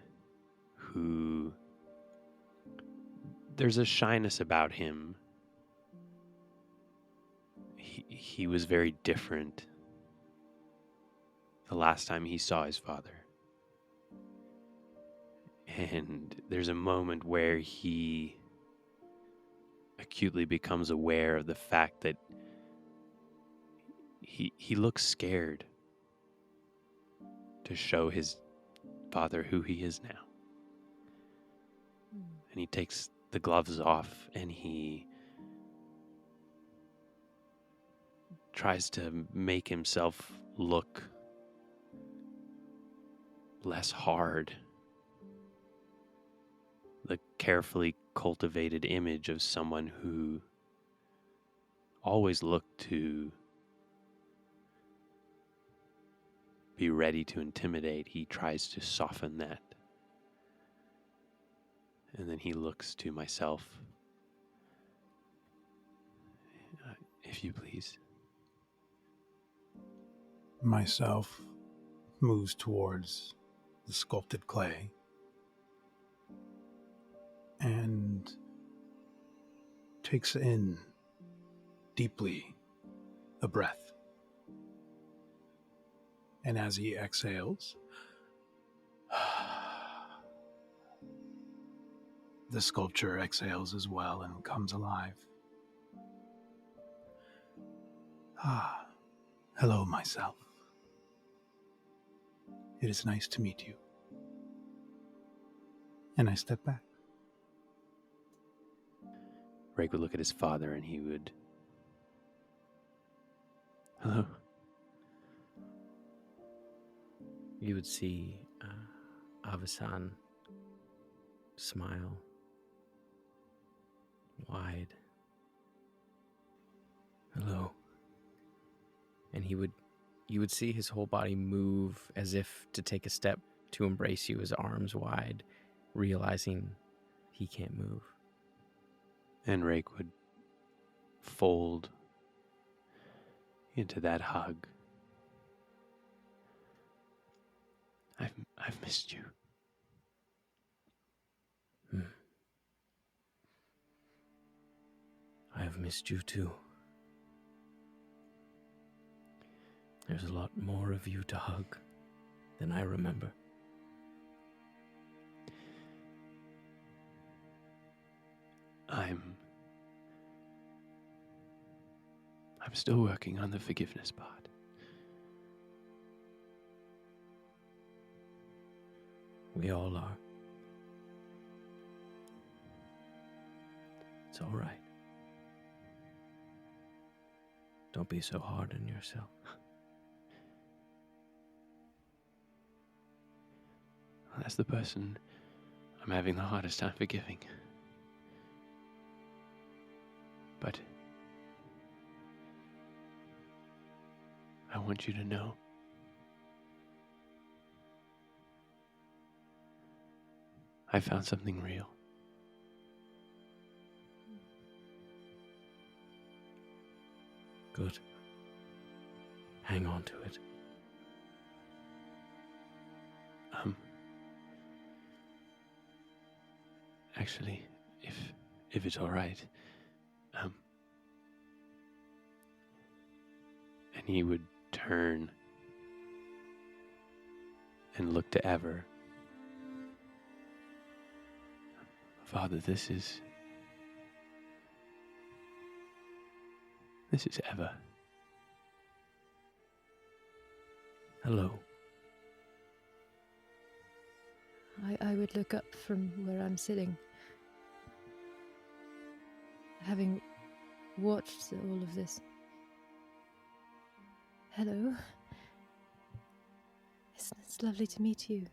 who, there's a shyness about him. He was very different the last time he saw his father. And there's a moment where he acutely becomes aware of the fact that he looks scared to show his father who he is now. And he takes the gloves off and he tries to make himself look less hard. The carefully cultivated image of someone who always looked to be ready to intimidate, he tries to soften that. And then he looks to myself. If you please. Myself moves towards the sculpted clay and takes in deeply a breath. And as he exhales, the sculpture exhales as well and comes alive. Ah, hello, myself. It is nice to meet you. And I step back. Rake would look at his father and he would, hello? You would see Avisan smile wide. Hello. And you would see his whole body move as if to take a step to embrace you, his arms wide, realizing he can't move. And Rake would fold into that hug. I've missed you. I have missed you too. There's a lot more of you to hug than I remember. I'm still working on the forgiveness part. We all are. It's all right. Don't be so hard on yourself. That's the person I'm having the hardest time forgiving. But I want you to know I found something real. Good. Hang on to it. Actually, if it's all right, and he would turn and look to Ever. Father, this is Ever. Hello. I would look up from where I'm sitting, having watched all of this. Hello. It's lovely to meet you.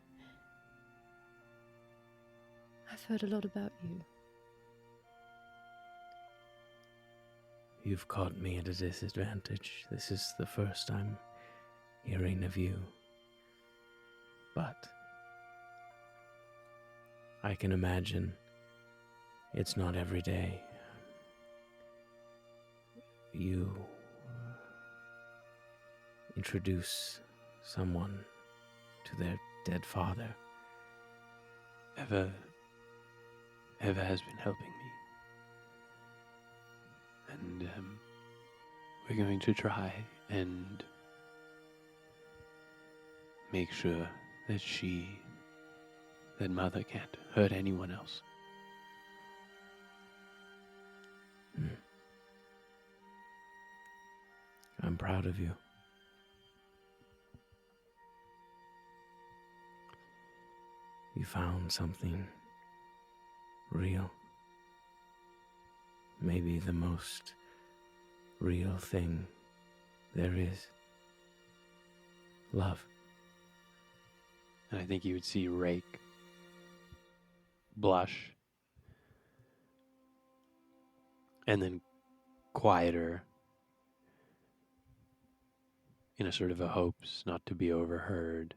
I've heard a lot about you. You've caught me at a disadvantage. This is the first I'm hearing of you. But I can imagine it's not every day you introduce someone to their dead father. Ever has been helping me. And we're going to try and make sure that Mother can't hurt anyone else. I'm proud of you. You found something real. Maybe the most real thing there is. Love. And I think you would see Rake blush and then quieter in a sort of a hopes not to be overheard.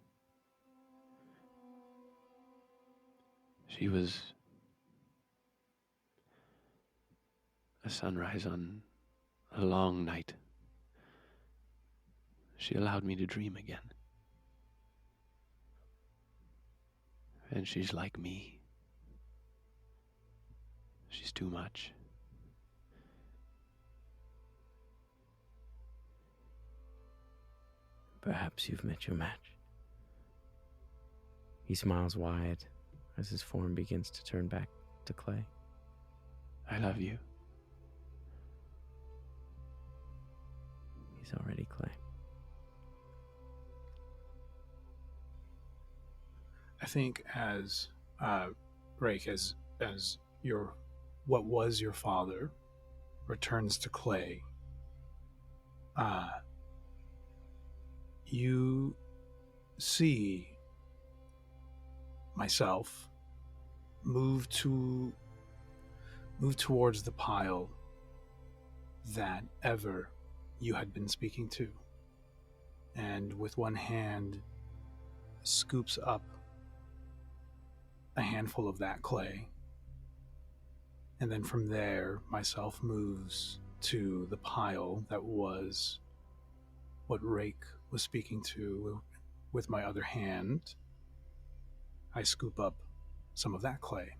She was a sunrise on a long night. She allowed me to dream again. And she's like me. She's too much. Perhaps you've met your match. He smiles wide as his form begins to turn back to clay. I love you. He's already clay. I think as Rake, as your what was your father returns to clay, you see myself move towards the pile that Ever you had been speaking to, and with one hand scoops up a handful of that clay, and then from there myself moves to the pile that was what Rake was speaking to. With my other hand, I scoop up some of that clay.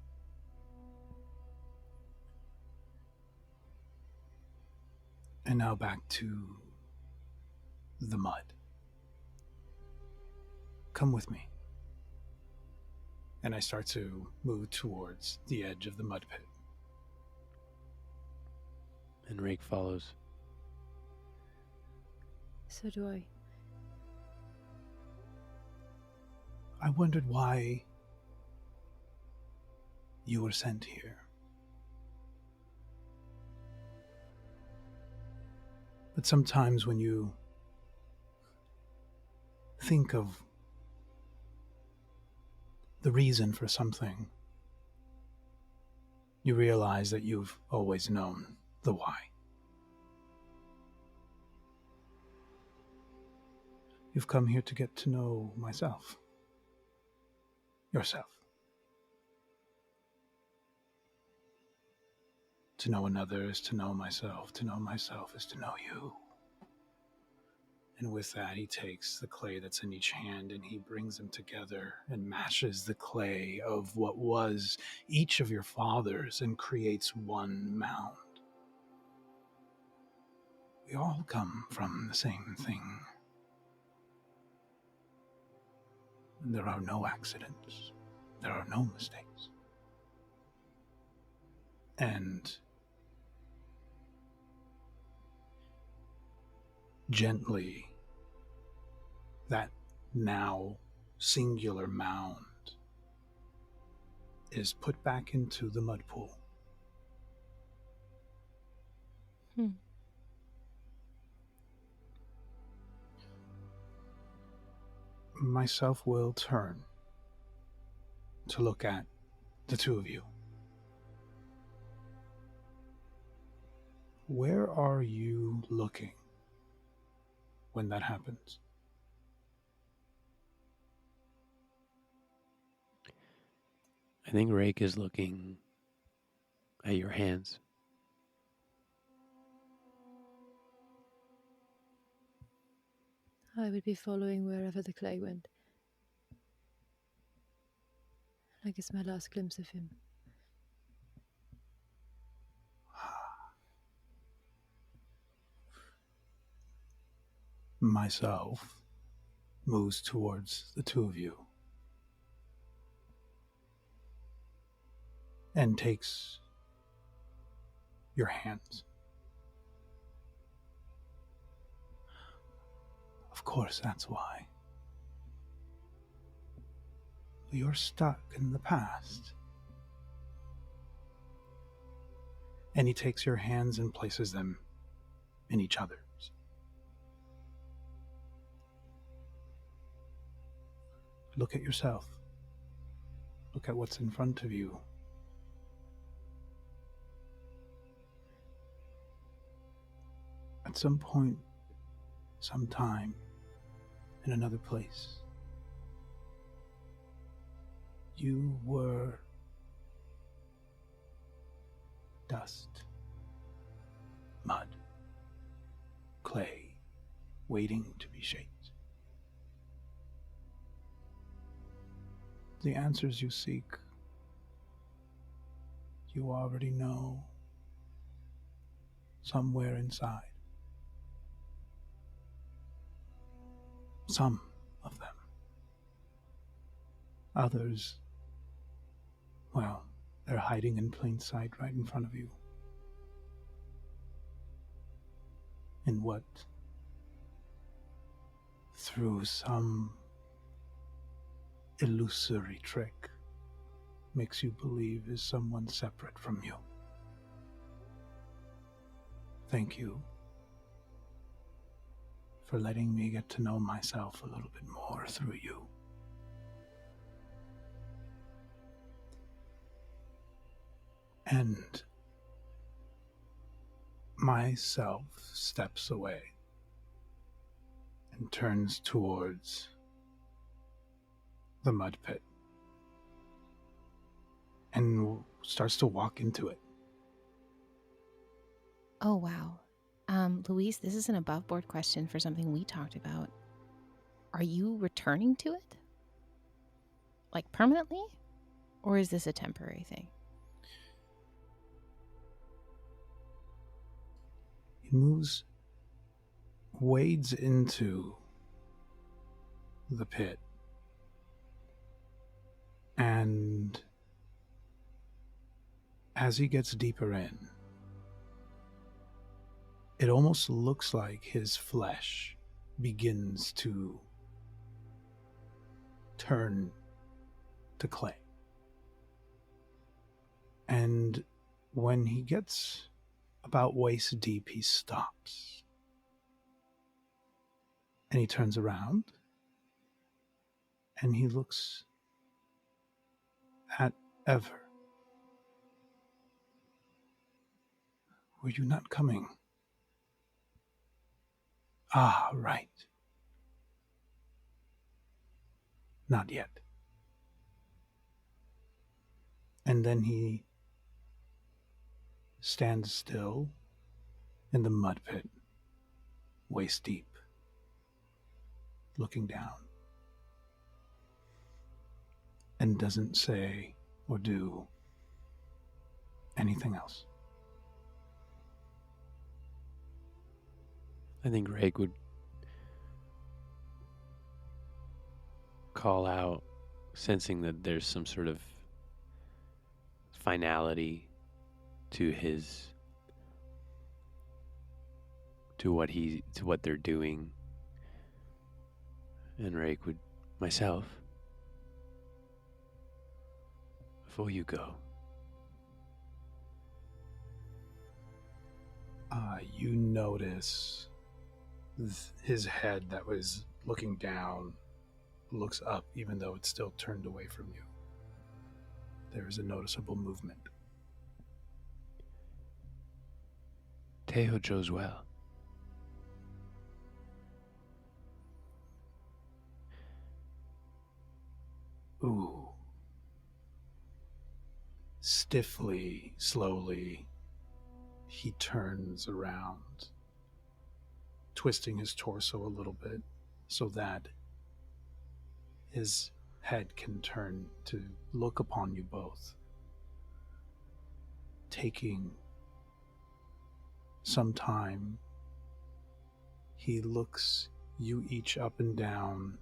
And now back to the mud. Come with me. And I start to move towards the edge of the mud pit. And Rake follows. So do I. I wondered why you were sent here. But sometimes when you think of the reason for something, you realize that you've always known the why. You've come here to get to know myself. Yourself. To know another is to know myself. To know myself is to know you. And with that, he takes the clay that's in each hand and he brings them together and mashes the clay of what was each of your fathers and creates one mound. We all come from the same thing. And there are no accidents. There are no mistakes. And gently, that now singular mound is put back into the mud pool. Myself will turn to look at the two of you. Where are you looking when that happens? I think Rake is looking at your hands. I would be following wherever the clay went. I guess my last glimpse of him. Myself moves towards the two of you and takes your hands. Of course, that's why. You're stuck in the past. And he takes your hands and places them in each other's. Look at yourself. Look at what's in front of you. At some point, sometime, in another place, you were dust, mud, clay, waiting to be shaped. The answers you seek, you already know somewhere inside. Some of them. Others, well, they're hiding in plain sight right in front of you. In what, through some illusory trick, makes you believe is someone separate from you. Thank you for letting me get to know myself a little bit more through you. And myself steps away and turns towards the mud pit and starts to walk into it. Oh, wow. Luis, this is an above board question for something we talked about. Are you returning to it? Like permanently? Or is this a temporary thing? He wades into the pit, and as he gets deeper in, it almost looks like his flesh begins to turn to clay. And when he gets about waist deep, he stops. And he turns around and he looks at Ever. Were you not coming? Ah, right. Not yet. And then he stands still in the mud pit, waist deep, looking down, and doesn't say or do anything else. I think Rake would call out, sensing that there's some sort of finality to what they're doing. And Rake would, myself, before you go, you notice his head that was looking down looks up, even though it's still turned away from you. There is a noticeable movement. Teo chose well. Ooh. Stiffly, slowly, he turns around, twisting his torso a little bit so that his head can turn to look upon you both. Taking some time, he looks you each up and down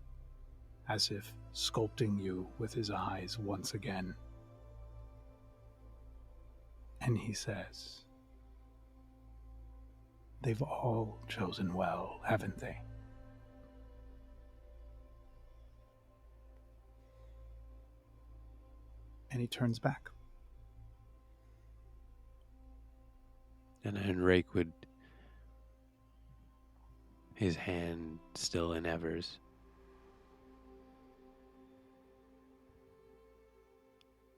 as if sculpting you with his eyes once again. And he says, "They've all chosen well, haven't they?" And he turns back. And Rake would, his hand still in Ever's,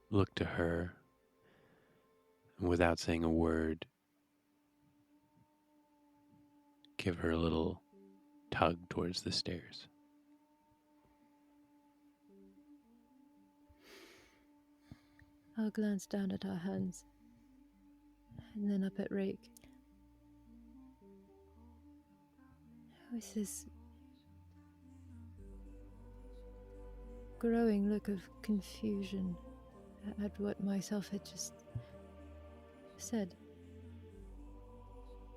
look to her, and without saying a word, give her a little tug towards the stairs. I'll glance down at our hands, and then up at Rake. With this growing look of confusion at what myself had just said.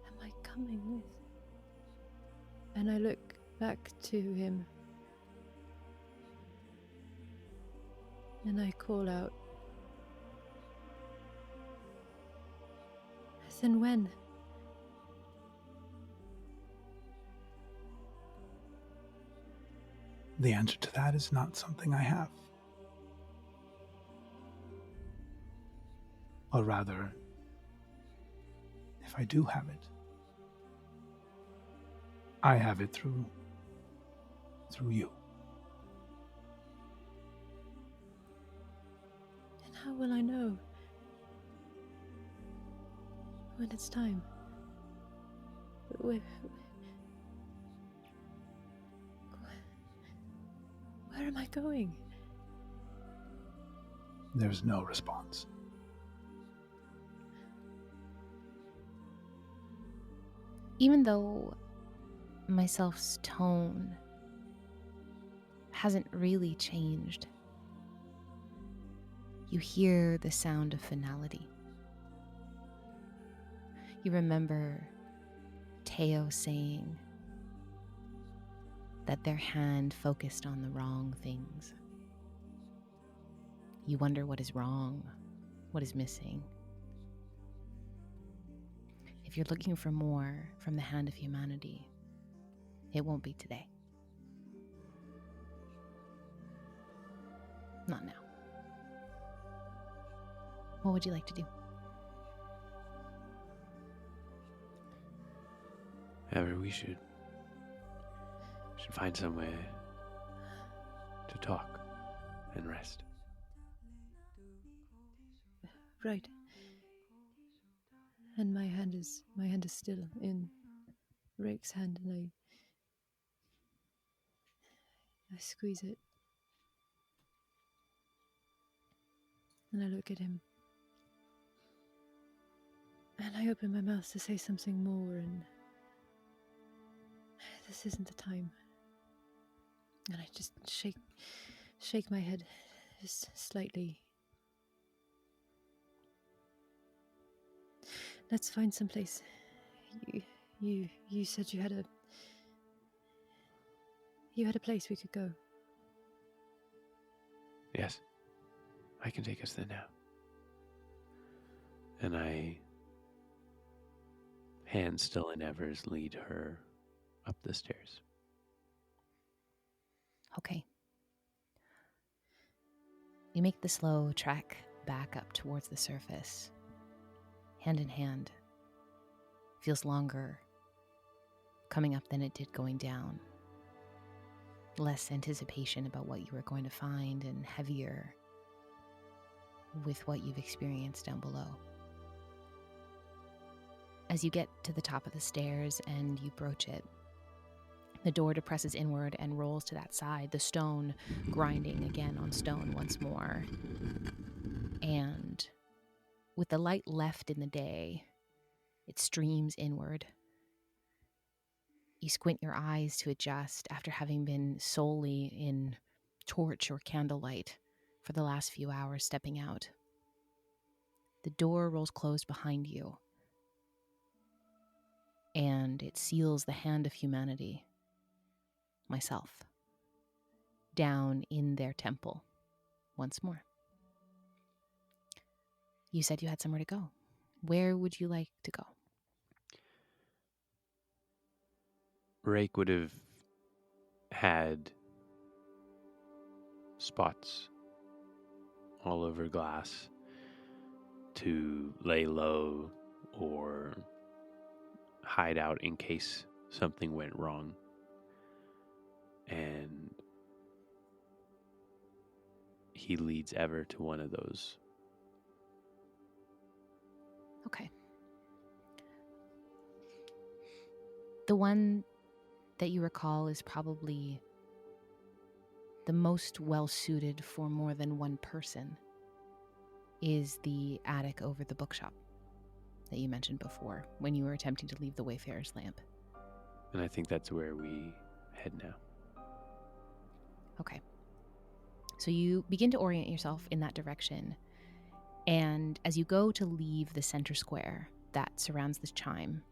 Am I coming with? And I look back to him, and I call out, "Then when?" The answer to that is not something I have. Or rather, if I do have it, I have it through you. And how will I know when it's time? Where am I going? There's no response. Even though myself's tone hasn't really changed, you hear the sound of finality. You remember Teo saying that their hand focused on the wrong things. You wonder what is wrong, what is missing. If you're looking for more from the hand of humanity, it won't be today. Not now. What would you like to do? Ever, we should find some way to talk and rest. Right. And my hand is still in Rake's hand, and I squeeze it. And I look at him. And I open my mouth to say something more, and this isn't the time. And I just shake my head just slightly. Let's find some place. You said you had a place we could go. Yes, I can take us there now. And I, hand still in Evers, lead her up the stairs. Okay. You make the slow trek back up towards the surface, hand in hand. Feels longer coming up than it did going down. Less anticipation about what you were going to find, and heavier with what you've experienced down below. As you get to the top of the stairs and you broach it, the door depresses inward and rolls to that side, the stone grinding again on stone once more. And with the light left in the day, it streams inward. You squint your eyes to adjust after having been solely in torch or candlelight for the last few hours stepping out. The door rolls closed behind you, and it seals the hand of humanity, myself, down in their temple once more. You said you had somewhere to go. Where would you like to go? Rake would have had spots all over glass to lay low or hide out in case something went wrong. And he leads Ever to one of those. Okay. The one that you recall is probably the most well-suited for more than one person is the attic over the bookshop that you mentioned before when you were attempting to leave the Wayfarer's lamp. And I think that's where we head now. Okay. So you begin to orient yourself in that direction, and as you go to leave the center square that surrounds the chime,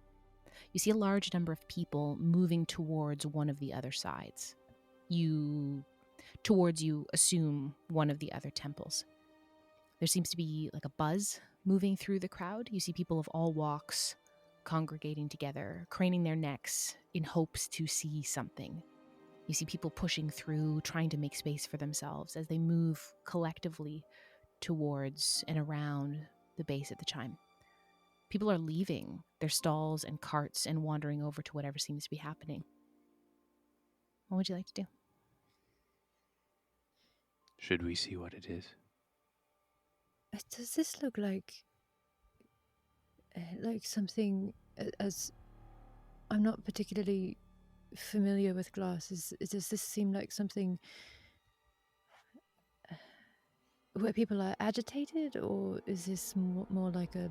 you see a large number of people moving towards one of the other sides. You assume one of the other temples. There seems to be like a buzz moving through the crowd. You see people of all walks congregating together, craning their necks in hopes to see something. You see people pushing through, trying to make space for themselves as they move collectively towards and around the base of the chime. People are leaving their stalls and carts and wandering over to whatever seems to be happening. What would you like to do? Should we see what it is? Does this look like something? As I'm not particularly familiar with glass. Does this seem like something where people are agitated, or is this more like a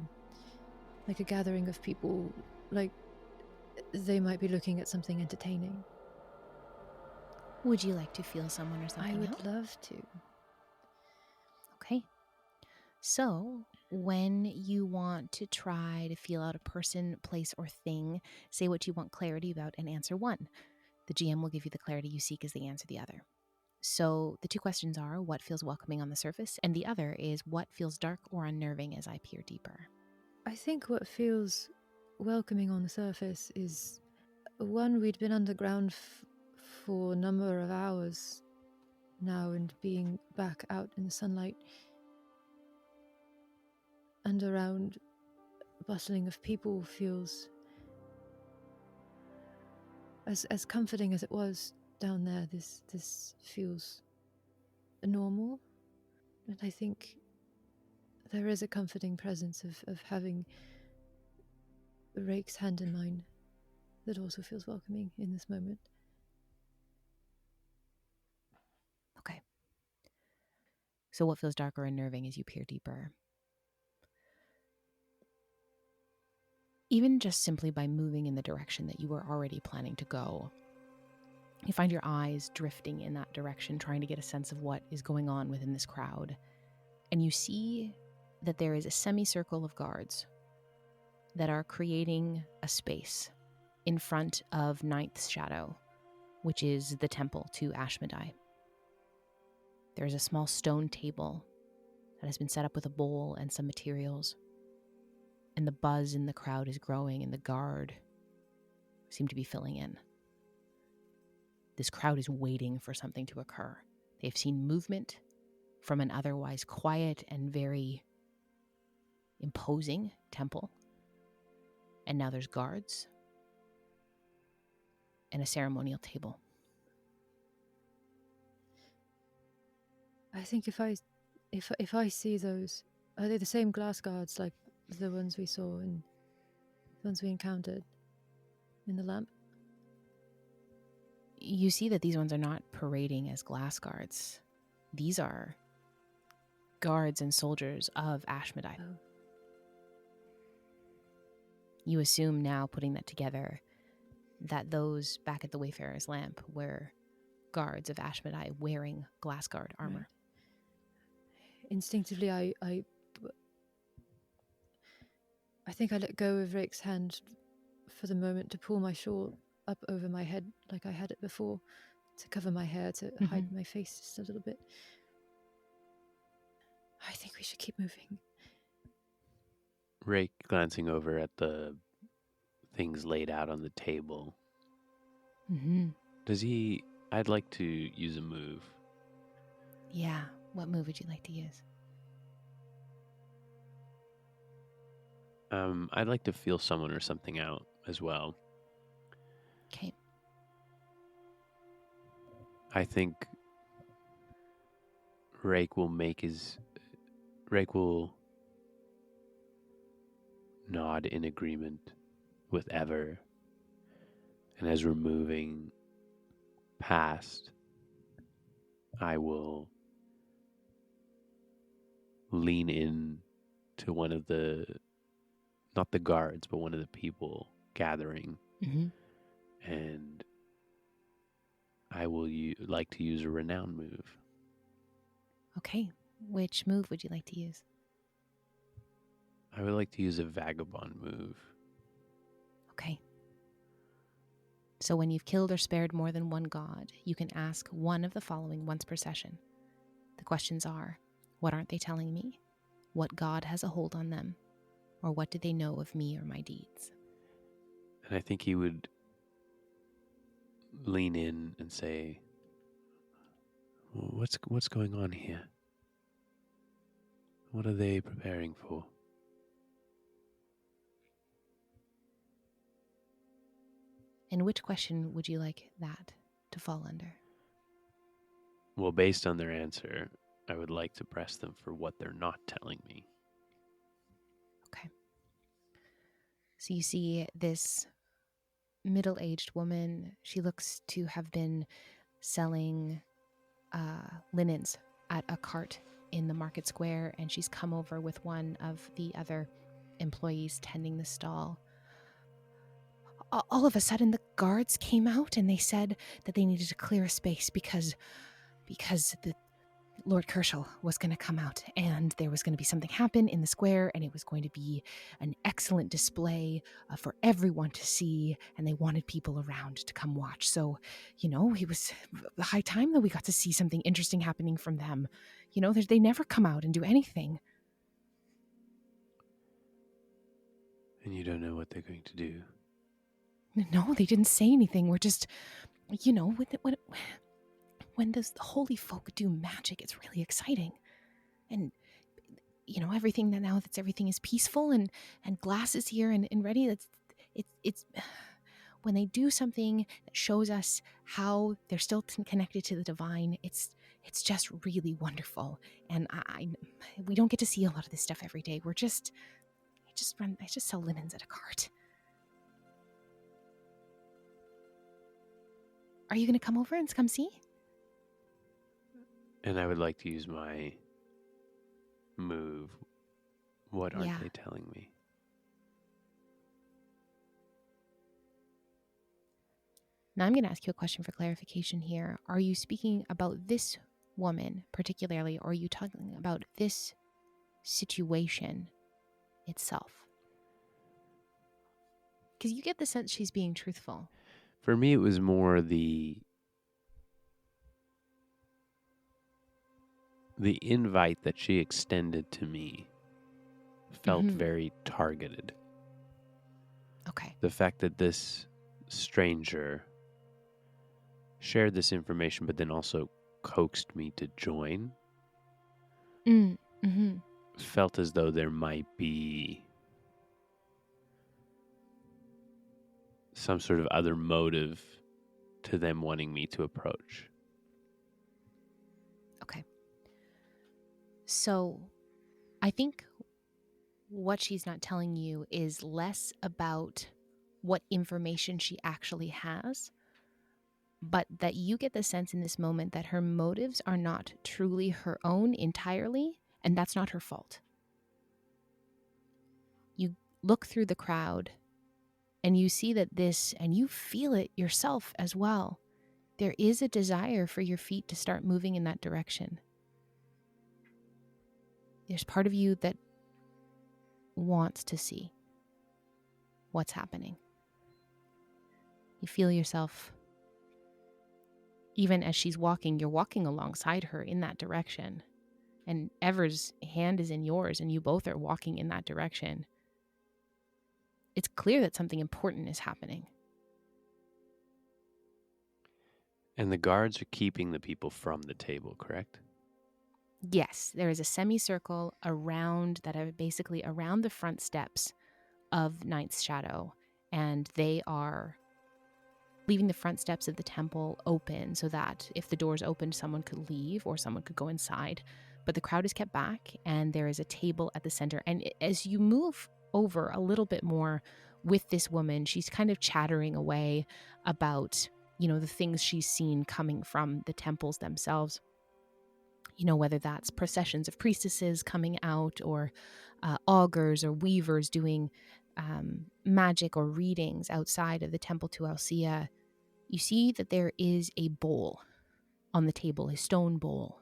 gathering of people, like they might be looking at something entertaining? Would you like to feel someone or something I would out? love to. Okay. So, when you want to try to feel out a person, place, or thing, say what you want clarity about and answer one. The GM will give you the clarity you seek as the answer the other. So, the two questions are, what feels welcoming on the surface? And the other is, what feels dark or unnerving as I peer deeper? I think what feels welcoming on the surface is, one, we'd been underground for a number of hours now, and being back out in the sunlight and around bustling of people feels as comforting as it was down there. This feels normal, and I think there is a comforting presence of having Rake's hand in mine that also feels welcoming in this moment. Okay. So, what feels dark or unnerving as you peer deeper? even just simply by moving in the direction that you were already planning to go, you find your eyes drifting in that direction, trying to get a sense of what is going on within this crowd. And you see that there is a semicircle of guards that are creating a space in front of Ninth's Shadow, which is the temple to Ashmedai. There is a small stone table that has been set up with a bowl and some materials. And the buzz in the crowd is growing, and the guard seem to be filling in. This crowd is waiting for something to occur. They've seen movement from an otherwise quiet and very imposing temple. And now there's guards and a ceremonial table. I think if I see those, are they the same glass guards like the ones we saw and the ones we encountered in the lamp? You see that these ones are not parading as glass guards. These are guards and soldiers of Ashmedai. Oh. You assume now, putting that together, that those back at the Wayfarer's lamp were guards of Ashmedai wearing glass guard armor. Right. Instinctively, I think I let go of Rake's hand for the moment to pull my shawl up over my head like I had it before, to cover my hair, to hide my face just a little bit. I think we should keep moving. Rake, glancing over at the things laid out on the table. Mm-hmm. I'd like to use a move. Yeah. What move would you like to use? I'd like to feel someone or something out as well. Okay. I think Rake will nod in agreement with Ever. And as we're moving past, I will lean in to one of the, not the guards, but one of the people gathering. Mm-hmm. And I will like to use a renown move. Okay. Which move would you like to use? I would like to use a vagabond move. Okay. So when you've killed or spared more than one god, you can ask one of the following once per session. The questions are, what aren't they telling me? What god has a hold on them? Or what do they know of me or my deeds? And I think he would lean in and say, what's going on here? What are they preparing for? And which question would you like that to fall under? Well, based on their answer, I would like to press them for what they're not telling me. Okay. So you see this middle-aged woman. She looks to have been selling linens at a cart in the market square, and she's come over with one of the other employees tending the stall. All of a sudden, the guards came out and they said that they needed to clear a space because the Lord Kershal was going to come out, and there was going to be something happen in the square, and it was going to be an excellent display for everyone to see, and they wanted people around to come watch. So, it was the high time that we got to see something interesting happening from them. They never come out and do anything. And you don't know what they're going to do. No, they didn't say anything. We're just, when the holy folk do magic, it's really exciting. And, everything is peaceful and glass is here and ready. It's when they do something that shows us how they're still connected to the divine, it's just really wonderful. And we don't get to see a lot of this stuff every day. I just sell linens at a cart. Are you going to come over and come see? And I would like to use my move. What aren't they telling me? Now I'm going to ask you a question for clarification here. Are you speaking about this woman particularly, or are you talking about this situation itself? Because you get the sense she's being truthful. For me, it was more the invite that she extended to me felt very targeted. Okay. The fact that this stranger shared this information, but then also coaxed me to join, felt as though there might be some sort of other motive to them wanting me to approach. Okay. So I think what she's not telling you is less about what information she actually has, but that you get the sense in this moment that her motives are not truly her own entirely, and that's not her fault. You look through the crowd and you see that and you feel it yourself as well. There is a desire for your feet to start moving in that direction. There's part of you that wants to see what's happening. You feel yourself, even as she's walking, you're walking alongside her in that direction. And Ever's hand is in yours, and you both are walking in that direction. It's clear that something important is happening. And the guards are keeping the people from the table, correct? Yes, there is a semicircle around the front steps of Ninth's Shadow, and they are leaving the front steps of the temple open so that if the doors opened, someone could leave or someone could go inside. But the crowd is kept back, and there is a table at the center. And as you move over a little bit more with this woman, she's kind of chattering away about, the things she's seen coming from the temples themselves. Whether that's processions of priestesses coming out, or augurs or weavers doing magic or readings outside of the temple to Alcea. You see that there is a bowl on the table, a stone bowl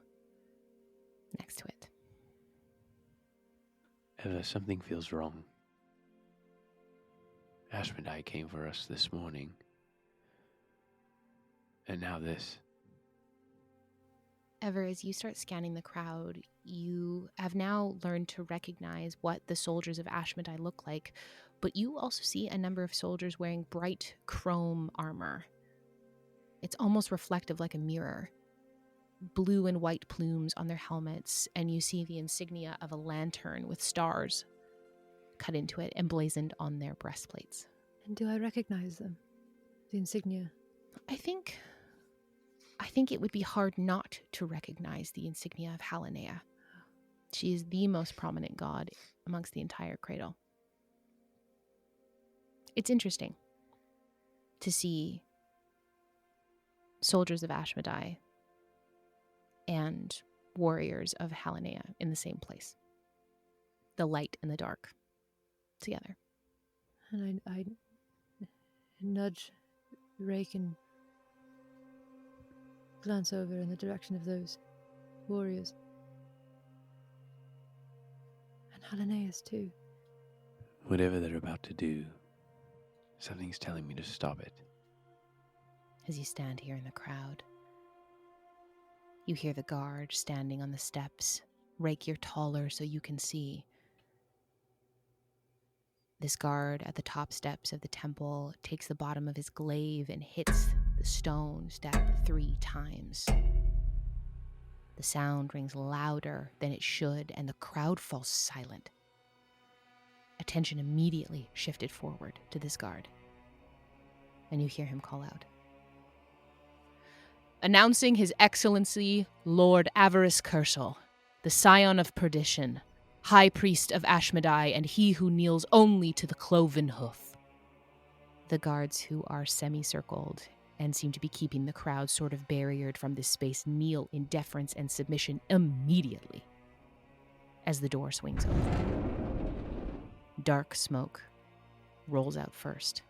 next to it. Eva, something feels wrong. Ashmedai came for us this morning. And now this. Ever, as you start scanning the crowd, you have now learned to recognize what the soldiers of Ashmedai look like, but you also see a number of soldiers wearing bright chrome armor. It's almost reflective, like a mirror. Blue and white plumes on their helmets, and you see the insignia of a lantern with stars cut into it, emblazoned on their breastplates. And do I recognize them? The insignia? I think it would be hard not to recognize the insignia of Halanea. She is the most prominent god amongst the entire cradle. It's interesting to see soldiers of Ashmedai and warriors of Halanea in the same place. The light and the dark together. And I nudge Rake and glance over in the direction of those warriors. And Halanea's too. Whatever they're about to do, something's telling me to stop it. As you stand here in the crowd, you hear the guard standing on the steps. Rake, you're taller so you can see. This guard at the top steps of the temple takes the bottom of his glaive and hits the stone step 3 times. The sound rings louder than it should, and the crowd falls silent. Attention immediately shifted forward to this guard, and you hear him call out, "Announcing His Excellency Lord Avarice Kersel, the Scion of Perdition, High Priest of Ashmedai, and he who kneels only to the cloven hoof." The guards, who are semicircled and seem to be keeping the crowd sort of barriered from this space, kneel in deference and submission immediately as the door swings open. Dark smoke rolls out first,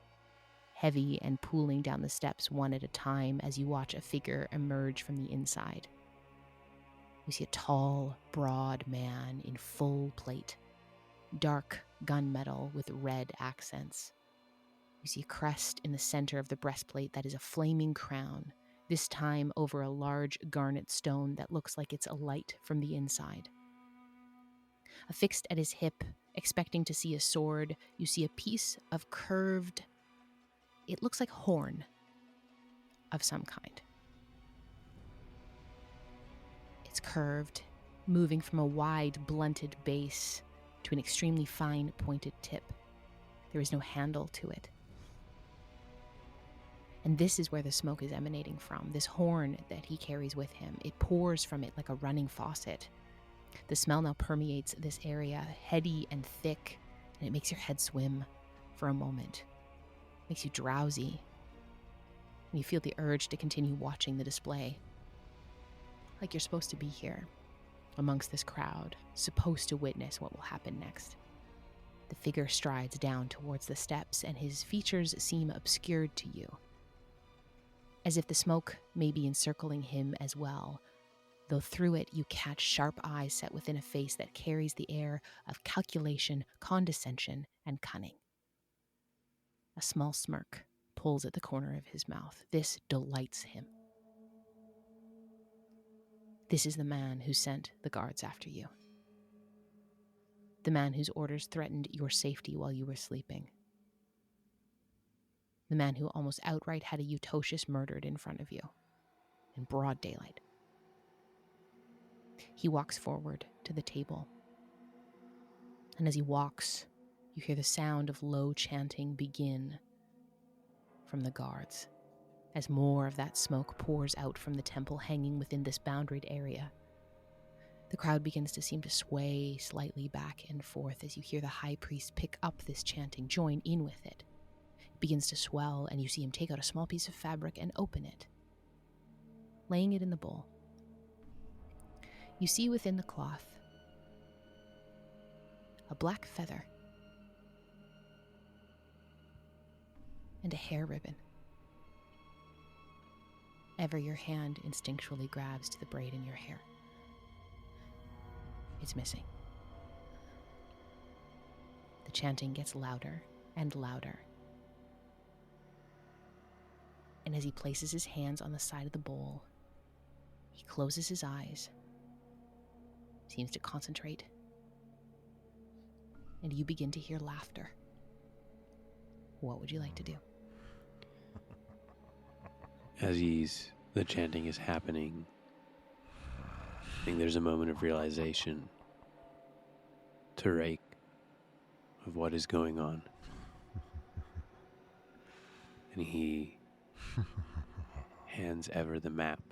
heavy and pooling down the steps one at a time as you watch a figure emerge from the inside. You see a tall, broad man in full plate, dark gunmetal with red accents. You see a crest in the center of the breastplate that is a flaming crown, this time over a large garnet stone that looks like it's alight from the inside. Affixed at his hip, expecting to see a sword, you see a piece of curved, it looks like horn of some kind. It's curved, moving from a wide, blunted base to an extremely fine, pointed tip. There is no handle to it. And this is where the smoke is emanating from, this horn that he carries with him. It pours from it like a running faucet. The smell now permeates this area, heady and thick, and it makes your head swim for a moment. It makes you drowsy, and you feel the urge to continue watching the display. Like you're supposed to be here, amongst this crowd, supposed to witness what will happen next. The figure strides down towards the steps, and his features seem obscured to you, as if the smoke may be encircling him as well, though through it you catch sharp eyes set within a face that carries the air of calculation, condescension, and cunning. A small smirk pulls at the corner of his mouth. This delights him. This is the man who sent the guards after you. The man whose orders threatened your safety while you were sleeping. The man who almost outright had a Eutocius murdered in front of you, in broad daylight. He walks forward to the table, and as he walks, you hear the sound of low chanting begin from the guards, as more of that smoke pours out from the temple hanging within this boundaried area. The crowd begins to seem to sway slightly back and forth as you hear the high priest pick up this chanting, join in with it. It begins to swell, and you see him take out a small piece of fabric and open it, laying it in the bowl. You see within the cloth a black feather and a hair ribbon. Ever your hand instinctually grabs to the braid in your hair. It's missing. The chanting gets louder and louder. And as he places his hands on the side of the bowl, he closes his eyes, seems to concentrate, and you begin to hear laughter. What would you like to do? As the chanting is happening, I think there's a moment of realization to Rake of what is going on. And he hands Ever the map.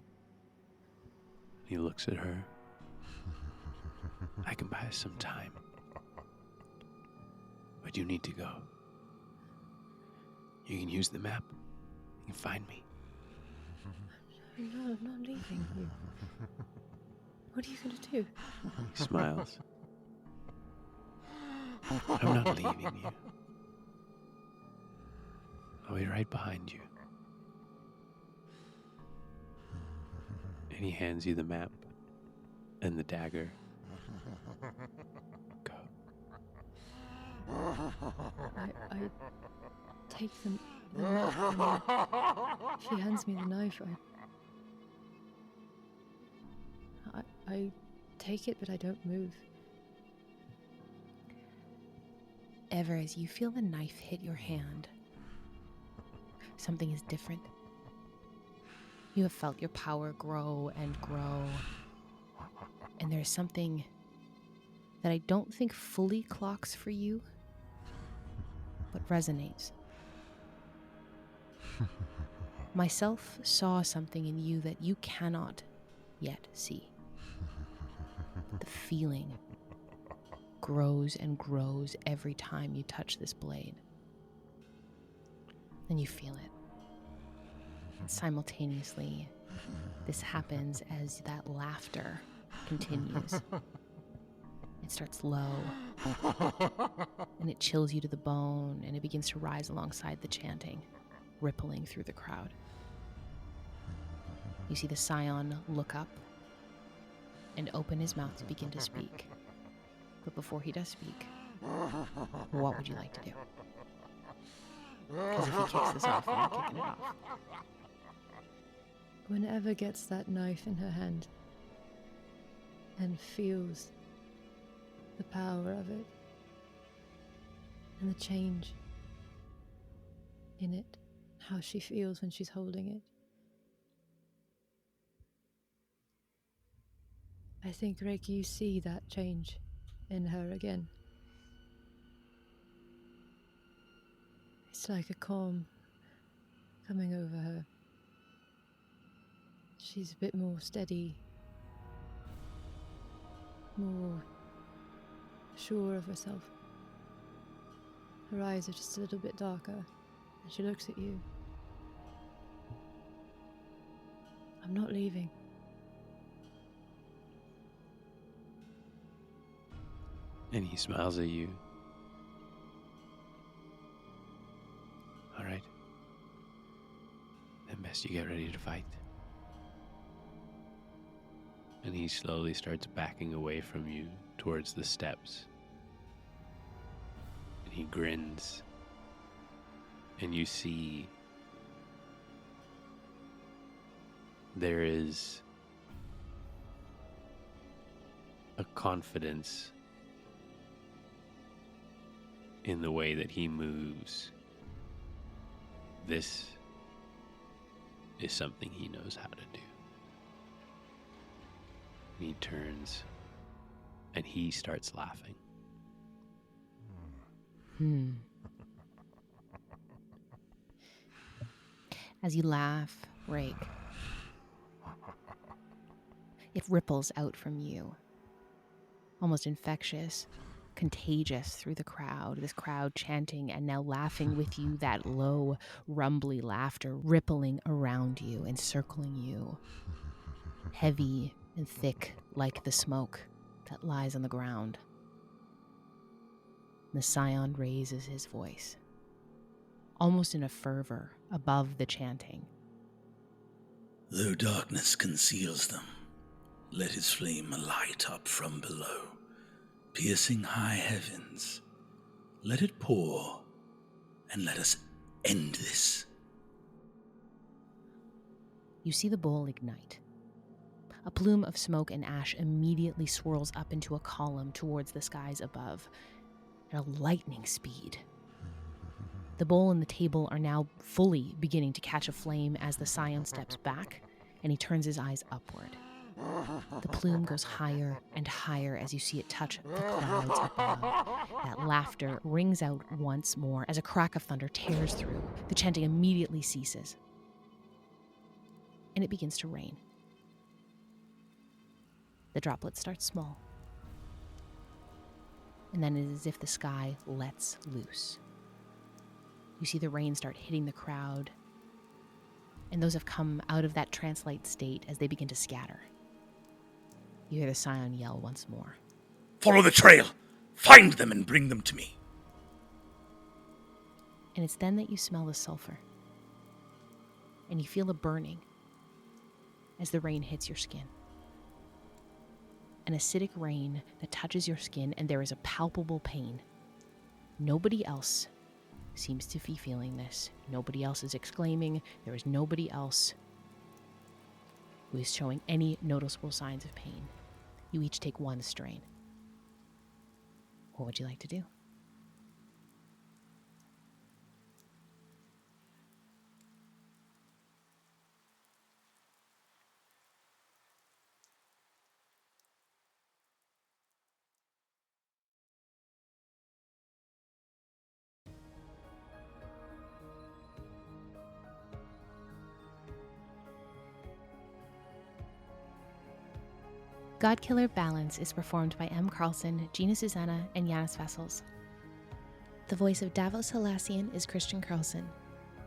He looks at her. I can buy us some time, but you need to go. You can use the map. You can find me. No, I'm not leaving you. What are you going to do? He smiles. I'm not leaving you. I'll be right behind you. And he hands you the map and the dagger. Go. I take the knife from her. She hands me the knife. I take it, but I don't move. Ever, as you feel the knife hit your hand, something is different. You have felt your power grow and grow, and there's something that I don't think fully clocks for you, but resonates. Myself saw something in you that you cannot yet see. The feeling grows and grows every time you touch this blade. And you feel it. And simultaneously, this happens as that laughter continues. It starts low, and it chills you to the bone, and it begins to rise alongside the chanting. rippling through the crowd. You see the Scion look up and open his mouth to begin to speak. But before he does speak, what would you like to do? Because if he kicks this off, I'm kicking it off. Whenever gets that knife in her hand and feels the power of it and the change in it, how she feels when she's holding it. I think, Reiki, you see that change in her again. It's like a calm coming over her. She's a bit more steady, more sure of herself. Her eyes are just a little bit darker, and she looks at you. I'm not leaving. And he smiles at you. All right. Then best you get ready to fight. And he slowly starts backing away from you towards the steps. And he grins. And you see there is a confidence in the way that he moves. This is something he knows how to do. And he turns and he starts laughing. As you laugh, Rake, it ripples out from you, almost infectious, contagious through the crowd, this crowd chanting and now laughing with you, that low, rumbly laughter rippling around you, encircling you, heavy and thick like the smoke that lies on the ground. The Scion raises his voice, almost in a fervor above the chanting. Though darkness conceals them, let his flame alight up from below, piercing high heavens. Let it pour, and let us end this. You see the bowl ignite. A plume of smoke and ash immediately swirls up into a column towards the skies above, at a lightning speed. The bowl and the table are now fully beginning to catch a flame as the Scion steps back, and he turns his eyes upward. The plume goes higher and higher as you see it touch the clouds above. That laughter rings out once more as a crack of thunder tears through. The chanting immediately ceases, and it begins to rain. The droplets start small, and then it is as if the sky lets loose. You see the rain start hitting the crowd, and those have come out of that trance-like state as they begin to scatter. You hear the Scion yell once more. Follow the trail! Find them and bring them to me! And it's then that you smell the sulfur, and you feel a burning as the rain hits your skin. An acidic rain that touches your skin, and there is a palpable pain. Nobody else seems to be feeling this. Nobody else is exclaiming. There is nobody else who is showing any noticeable signs of pain. You each take one strain. What would you like to do? Godkiller Balance is performed by M. Carlson, Gina Susanna, and Yanis Vessels. The voice of Davos Halassian is Christian Carlson.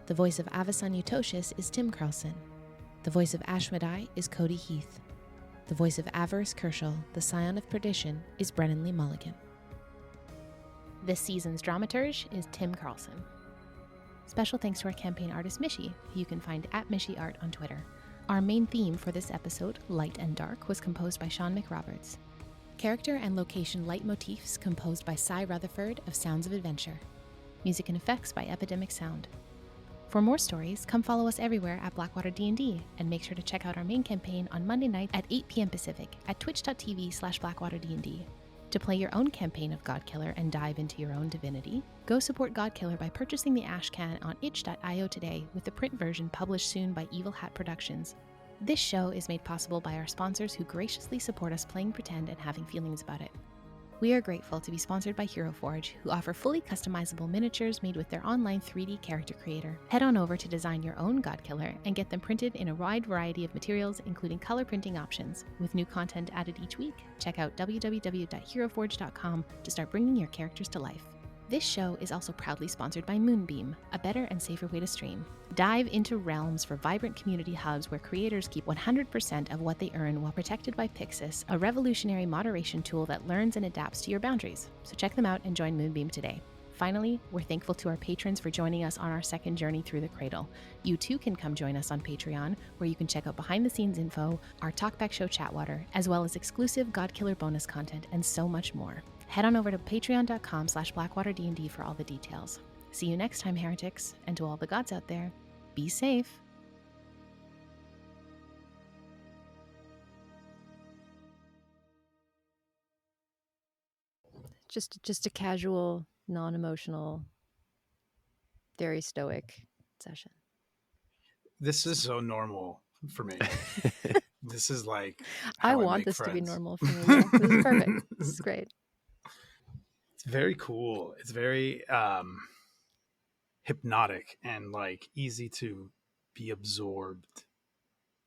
The voice of Avasan Utocious is Tim Carlson. The voice of Ashmedai is Cody Heath. The voice of Avarice Kershal, the Scion of Perdition, is Brennan Lee Mulligan. This season's dramaturge is Tim Carlson. Special thanks to our campaign artist Mishi, who you can find at MishiArt on Twitter. Our main theme for this episode, Light and Dark, was composed by Sean McRoberts. Character and location leitmotifs composed by Cy Rutherford of Sounds of Adventure. Music and effects by Epidemic Sound. For more stories, come follow us everywhere at Blackwater D&D, and make sure to check out our main campaign on Monday night at 8 p.m. Pacific at twitch.tv/BlackwaterD&D. To play your own campaign of Godkiller and dive into your own divinity, go support Godkiller by purchasing the Ashcan on itch.io today, with the print version published soon by Evil Hat Productions. This show is made possible by our sponsors who graciously support us playing pretend and having feelings about it. We are grateful to be sponsored by Hero Forge, who offer fully customizable miniatures made with their online 3D character creator. Head on over to design your own Godkiller and get them printed in a wide variety of materials, including color printing options. With new content added each week, check out www.heroforge.com to start bringing your characters to life. This show is also proudly sponsored by Moonbeam, a better and safer way to stream. Dive into realms for vibrant community hubs where creators keep 100% of what they earn while protected by Pixis, a revolutionary moderation tool that learns and adapts to your boundaries. So check them out and join Moonbeam today. Finally, we're thankful to our patrons for joining us on our second journey through the cradle. You too can come join us on Patreon, where you can check out behind-the-scenes info, our Talkback Show Chatwater, as well as exclusive Godkiller bonus content and so much more. Head on over to patreon.com/BlackwaterD&D for all the details. See you next time, heretics, and to all the gods out there, be safe. Just a casual, non-emotional, very stoic session. This is so normal for me. This is like I want this to be normal for me. Yeah. This is perfect. This is great. It's very cool. It's very hypnotic and like easy to be absorbed